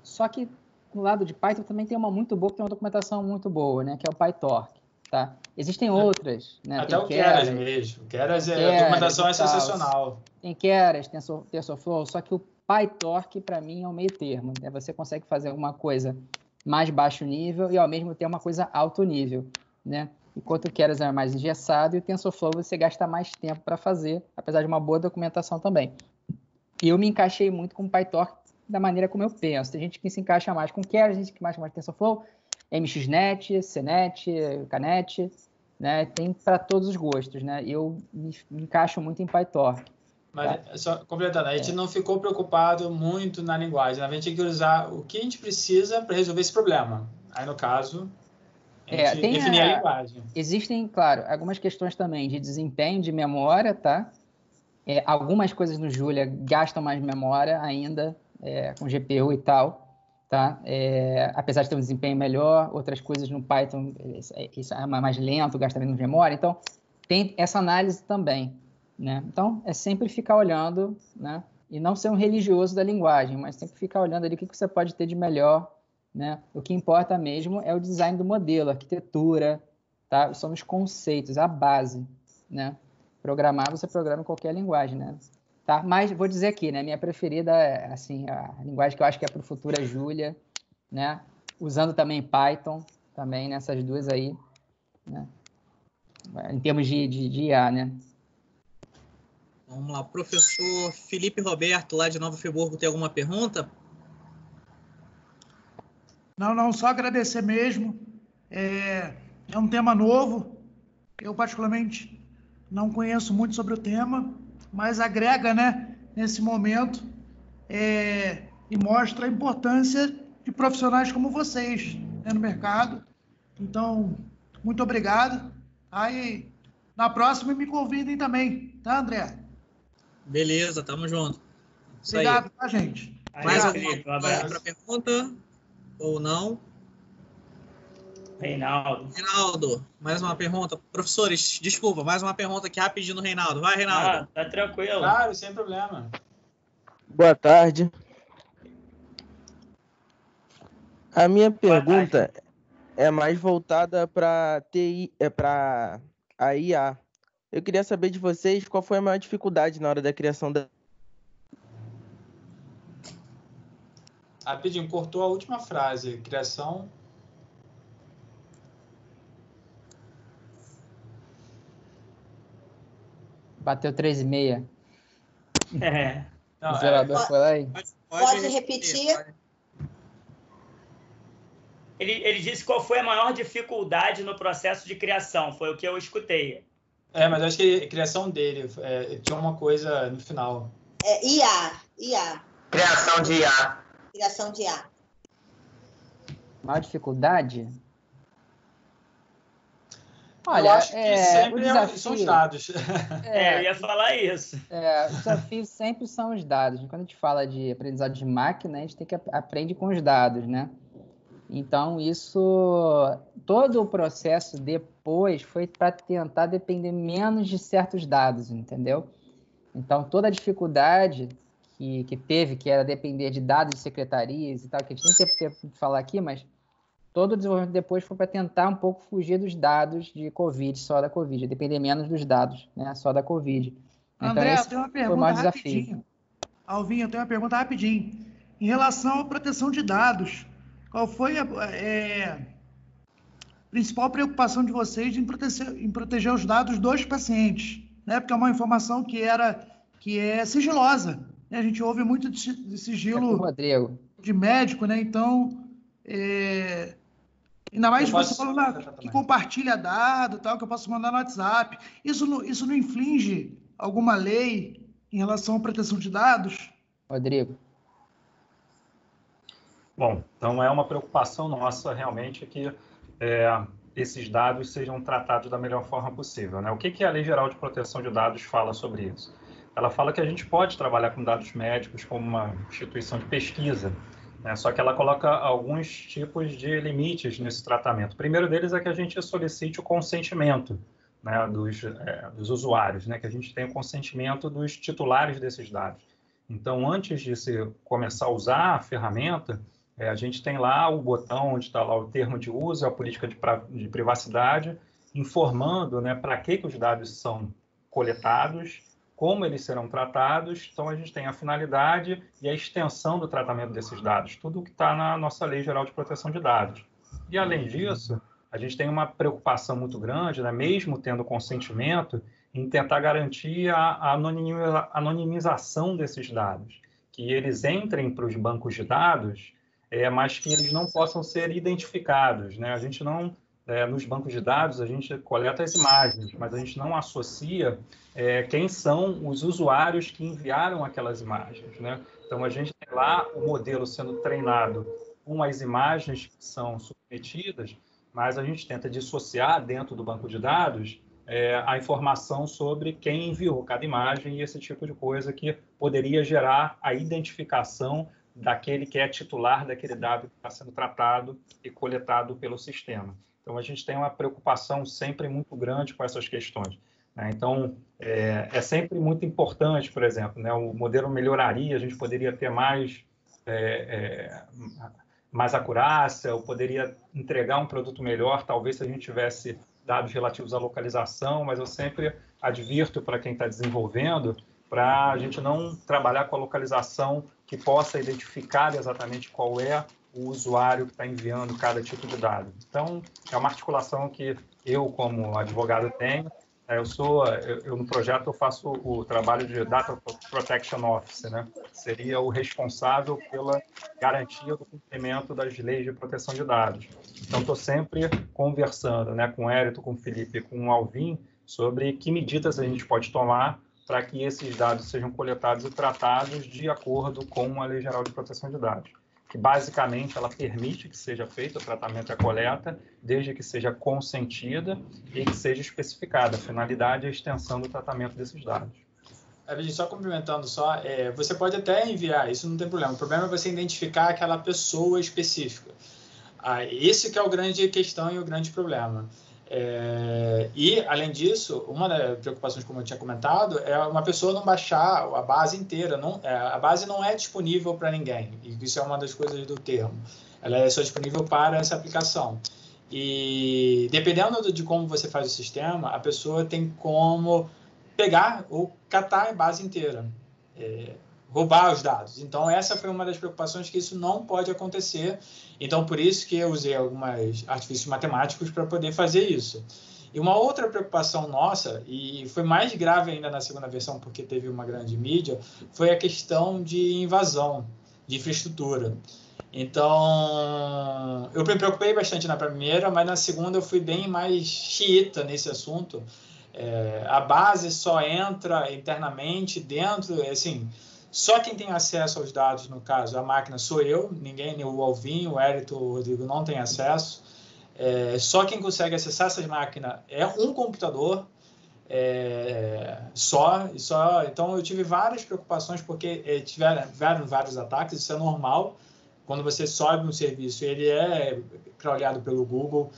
Só que no lado de Python também tem uma muito boa, que tem uma documentação muito boa, né? Que é o PyTorch, tá? Existem outras, né? Até o Keras mesmo. O Keras, a documentação é sensacional. Tem Keras, tem TensorFlow, só que o PyTorch, para mim, é o meio termo, né? Você consegue fazer alguma coisa mais baixo nível e, ao mesmo tempo, uma coisa alto nível, né? Enquanto o Keras é mais engessado e o TensorFlow você gasta mais tempo para fazer, apesar de uma boa documentação também. eu me encaixei muito com o PyTorch da maneira como eu penso. Tem gente que se encaixa mais com Keras, gente que mais com TensorFlow, MXNet, CNet, Canet, né? Tem para todos os gostos, né? Eu me encaixo muito em PyTorch. Mas, só completando, a gente não ficou preocupado muito na linguagem. A gente tinha que usar o que a gente precisa para resolver esse problema. Aí, no caso, a gente definir a linguagem. Existem, claro, algumas questões também de desempenho de memória, tá? Algumas coisas no Julia gastam mais memória ainda, com GPU e tal, tá? Apesar de ter um desempenho melhor, outras coisas no Python isso é mais lento, gasta menos memória. Então, tem essa análise também, né? Então, é sempre ficar olhando, né? E não ser um religioso da linguagem, mas sempre ficar olhando ali o que você pode ter de melhor, né? O que importa mesmo é o design do modelo, a arquitetura, tá? São os conceitos, a base, né? Programar, você programa em qualquer linguagem, né? Tá? Mas vou dizer aqui, né? Minha preferida é, assim, a linguagem que eu acho que é para o futuro é Julia, né? Usando também Python, também nessas duas aí, né? Em termos de IA, né? Vamos lá, professor Felipe Roberto, lá de Nova Friburgo, tem alguma pergunta? Não, só agradecer mesmo. É um tema novo. Eu, particularmente, não conheço muito sobre o tema, mas agrega, né, nesse momento e mostra a importância de profissionais como vocês, né, no mercado. Então, muito obrigado. Aí, na próxima, me convidem também, tá, André? Beleza, tamo junto. Isso obrigado, aí. Tá, gente? Mais alguma outra pergunta? Ou não? Reinaldo, mais uma pergunta. Professores, desculpa, mais uma pergunta aqui rapidinho no Reinaldo. Vai, Reinaldo. Tá tranquilo. Claro, sem problema. Boa tarde. A minha pergunta é mais voltada para TI, para a IA. Eu queria saber de vocês qual foi a maior dificuldade na hora da criação da... Rapidinho, cortou a última frase. Criação... Bateu 3,5. Não, o zelador foi lá aí. Pode repetir? Ele disse qual foi a maior dificuldade no processo de criação. Foi o que eu escutei. Mas eu acho que a criação dele tinha uma coisa no final. IA. Criação de IA. Criação de IA. Maior dificuldade? Olha, eu acho que sempre o desafio, são os dados. Eu ia falar isso. O desafio sempre são os dados. Quando a gente fala de aprendizado de máquina, a gente tem que aprender com os dados, né? Então, todo o processo depois foi para tentar depender menos de certos dados, entendeu? Então, toda a dificuldade que teve, que era depender de dados de secretarias e tal, que a gente nem tem tempo de falar aqui, mas todo o desenvolvimento depois foi para tentar um pouco fugir dos dados de Covid, só da Covid, depender menos dos dados, né, só da Covid. Então, André, eu tenho uma pergunta rapidinho. Alvin, eu tenho uma pergunta rapidinho. Em relação à proteção de dados, qual foi a principal preocupação de vocês em proteger os dados dos pacientes? Né? Porque é uma informação que é sigilosa. Né? A gente ouve muito de sigilo de médico, né? Então, ainda mais você falando que compartilha dado, tal, que eu posso mandar no WhatsApp. Isso não infringe alguma lei em relação à proteção de dados? Rodrigo. Bom, então é uma preocupação nossa realmente que esses dados sejam tratados da melhor forma possível, né? O que a Lei Geral de Proteção de Dados fala sobre isso? Ela fala que a gente pode trabalhar com dados médicos como uma instituição de pesquisa, né? Só que ela coloca alguns tipos de limites nesse tratamento. O primeiro deles é que a gente solicite o consentimento, né, dos usuários, né? Que a gente tenha o consentimento dos titulares desses dados. Então, antes de se começar a usar a ferramenta, a gente tem lá o botão onde está lá o termo de uso, a política de privacidade, informando, né, para que os dados são coletados, como eles serão tratados. Então, a gente tem a finalidade e a extensão do tratamento desses dados, tudo que está na nossa Lei Geral de Proteção de Dados. E, além disso, a gente tem uma preocupação muito grande, né, mesmo tendo consentimento, em tentar garantir a anonimização desses dados, que eles entrem para os bancos de dados, mas que eles não possam ser identificados, né? A gente não, nos bancos de dados, a gente coleta as imagens, mas a gente não associa quem são os usuários que enviaram aquelas imagens, né? Então, a gente tem lá o modelo sendo treinado com as imagens que são submetidas, mas a gente tenta dissociar dentro do banco de dados a informação sobre quem enviou cada imagem e esse tipo de coisa que poderia gerar a identificação daquele que é titular daquele dado que está sendo tratado e coletado pelo sistema. Então, a gente tem uma preocupação sempre muito grande com essas questões, né? Então, é sempre muito importante, por exemplo, né? O modelo melhoraria, a gente poderia ter mais acurácia, ou poderia entregar um produto melhor, talvez se a gente tivesse dados relativos à localização, mas eu sempre advirto para quem está desenvolvendo para a gente não trabalhar com a localização que possa identificar exatamente qual é o usuário que está enviando cada tipo de dado. Então, é uma articulação que eu, como advogado, tenho. Eu no projeto, eu faço o trabalho de Data Protection Officer, né? Seria o responsável pela garantia do cumprimento das leis de proteção de dados. Então, estou sempre conversando, né, com o Hélito, com o Felipe, com o Alvin, sobre que medidas a gente pode tomar para que esses dados sejam coletados e tratados de acordo com a Lei Geral de Proteção de Dados, que basicamente ela permite que seja feito o tratamento e a coleta, desde que seja consentida e que seja especificada a finalidade e a extensão do tratamento desses dados. Só complementando, você pode até enviar, isso não tem problema. O problema é você identificar aquela pessoa específica. Esse que é o grande questão e o grande problema. E, além disso, uma das preocupações, como eu tinha comentado, é uma pessoa não baixar a base inteira. A base não é disponível para ninguém. E isso é uma das coisas do termo. Ela é só disponível para essa aplicação. E, dependendo de como você faz o sistema, a pessoa tem como pegar ou catar a base inteira. Roubar os dados. Então, essa foi uma das preocupações, que isso não pode acontecer. Então, por isso que eu usei alguns artifícios matemáticos para poder fazer isso. E uma outra preocupação nossa, e foi mais grave ainda na segunda versão, porque teve uma grande mídia, foi a questão de invasão de infraestrutura. Então, eu me preocupei bastante na primeira, mas na segunda eu fui bem mais xiita nesse assunto. A base só entra internamente dentro, assim... Só quem tem acesso aos dados, no caso, a máquina, sou eu, ninguém, nem o Alvin, o Hélito, o Rodrigo não tem acesso. Só quem consegue acessar essas máquinas é um computador, só. Então, eu tive várias preocupações, porque tiveram vários ataques, isso é normal. Quando você sobe um serviço, ele é crawlado pelo Google,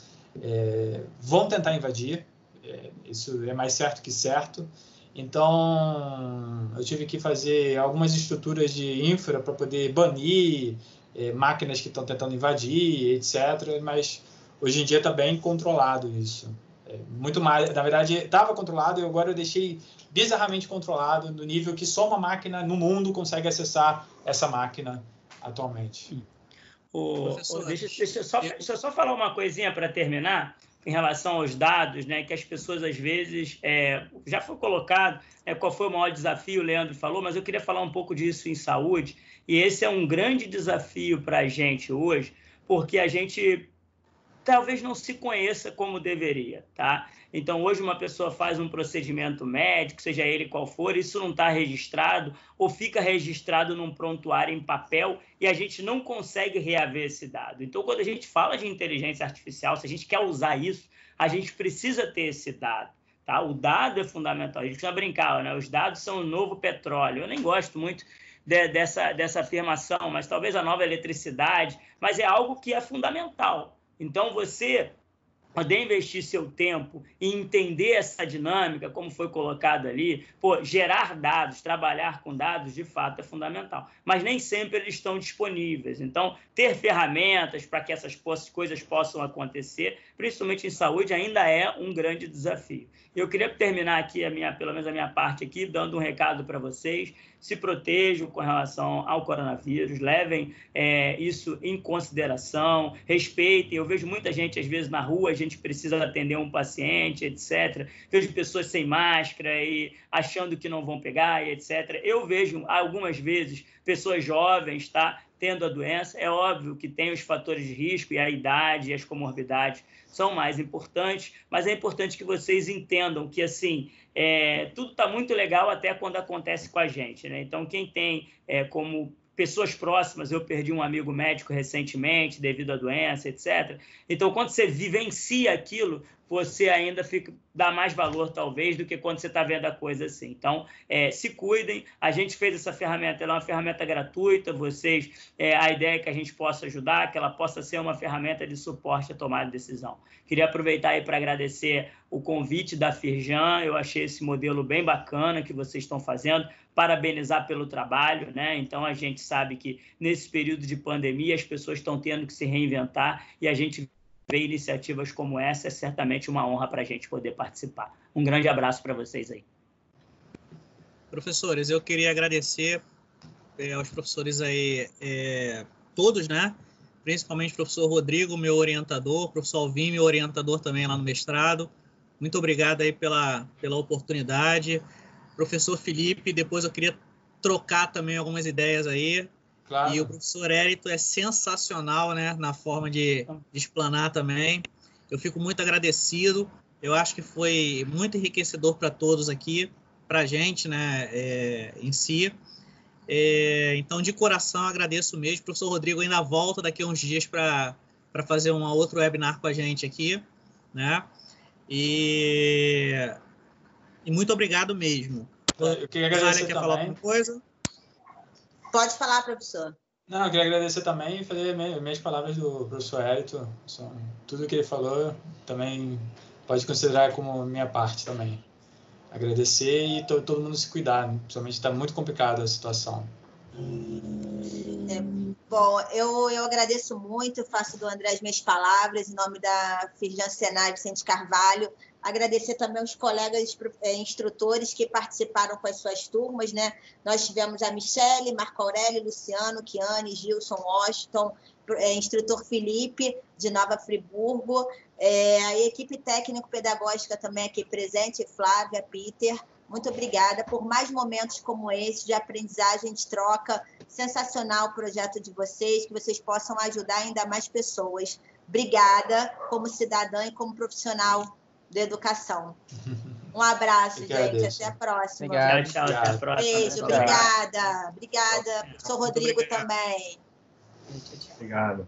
vão tentar invadir, isso é mais certo que certo. Então, eu tive que fazer algumas estruturas de infra para poder banir máquinas que estão tentando invadir, etc. Mas, hoje em dia, está bem controlado isso. Muito mais, na verdade, estava controlado e agora eu deixei bizarramente controlado, no nível que só uma máquina no mundo consegue acessar essa máquina atualmente. Deixa eu só falar uma coisinha para terminar. Em relação aos dados, né, que as pessoas, às vezes, já foi colocado, qual foi o maior desafio, o Leandro falou, mas eu queria falar um pouco disso em saúde, e esse é um grande desafio para a gente hoje, porque a gente talvez não se conheça como deveria, tá? Então, hoje uma pessoa faz um procedimento médico, seja ele qual for, isso não está registrado ou fica registrado num prontuário em papel e a gente não consegue reaver esse dado. Então, quando a gente fala de inteligência artificial, se a gente quer usar isso, a gente precisa ter esse dado, tá? O dado é fundamental. A gente já brincava, né? Os dados são o novo petróleo. Eu nem gosto muito dessa afirmação, mas talvez a nova eletricidade, mas é algo que é fundamental. Então, você poder investir seu tempo e entender essa dinâmica, como foi colocado ali, gerar dados, trabalhar com dados, de fato, é fundamental. Mas nem sempre eles estão disponíveis. Então, ter ferramentas para que essas coisas possam acontecer, principalmente em saúde, ainda é um grande desafio. Eu queria terminar aqui, pelo menos a minha parte aqui, dando um recado para vocês. se protejam com relação ao coronavírus, levem isso em consideração, respeitem. Eu vejo muita gente, às vezes, na rua, a gente precisa atender um paciente, etc. Vejo pessoas sem máscara e achando que não vão pegar, e etc. Eu vejo, algumas vezes, pessoas jovens, tá, tendo a doença. É óbvio que tem os fatores de risco e a idade e as comorbidades são mais importantes, mas é importante que vocês entendam que, assim, tudo está muito legal até quando acontece com a gente, né? Então, quem tem como pessoas próximas, eu perdi um amigo médico recentemente devido à doença, etc. Então, quando você vivencia aquilo, você ainda dá mais valor, talvez, do que quando você está vendo a coisa assim. Então, se cuidem. A gente fez essa ferramenta, ela é uma ferramenta gratuita. A ideia é que a gente possa ajudar, que ela possa ser uma ferramenta de suporte à tomada de decisão. Queria aproveitar aí para agradecer o convite da Firjan. Eu achei esse modelo bem bacana que vocês estão fazendo. Parabenizar pelo trabalho, né? Então, a gente sabe que nesse período de pandemia as pessoas estão tendo que se reinventar e a gente ver iniciativas como essa é certamente uma honra para a gente poder participar. Um grande abraço para vocês aí. Professores, eu queria agradecer aos professores aí, todos, né? Principalmente o professor Rodrigo, meu orientador, o professor Alvim, meu orientador também lá no mestrado. Muito obrigado aí pela oportunidade. Professor Felipe, depois eu queria trocar também algumas ideias aí. Claro. E o professor Érito é sensacional, né, na forma de explanar também. Eu fico muito agradecido. Eu acho que foi muito enriquecedor para todos aqui, para a gente, né, em si. Então, de coração, agradeço mesmo. O professor Rodrigo ainda volta daqui a uns dias para fazer um outro webinar com a gente aqui, né? E muito obrigado mesmo. Eu queria agradecer quer também. falar alguma coisa? Pode falar, professor. Não, eu queria agradecer também e fazer minhas palavras do professor Érito. Tudo que ele falou também pode considerar como minha parte também. Agradecer e todo mundo se cuidar, né? Principalmente está muito complicada a situação. Bom, eu agradeço muito, faço do André as minhas palavras, em nome da Firjan Senai Vicente Carvalho. Agradecer também aos colegas instrutores que participaram com as suas turmas, né? Nós tivemos a Michele, Marco Aurélio, Luciano, Kiane, Gilson, Washington, instrutor Felipe, de Nova Friburgo, a equipe técnico-pedagógica também aqui presente, Flávia, Peter. Muito obrigada por mais momentos como esse de aprendizagem, de troca. Sensacional o projeto de vocês, que vocês possam ajudar ainda mais pessoas. Obrigada como cidadã e como profissional da educação. Um abraço, gente. Até a próxima. Obrigado. Tchau, até a próxima. Beijo, obrigada. Obrigada, professor Rodrigo também. Obrigado.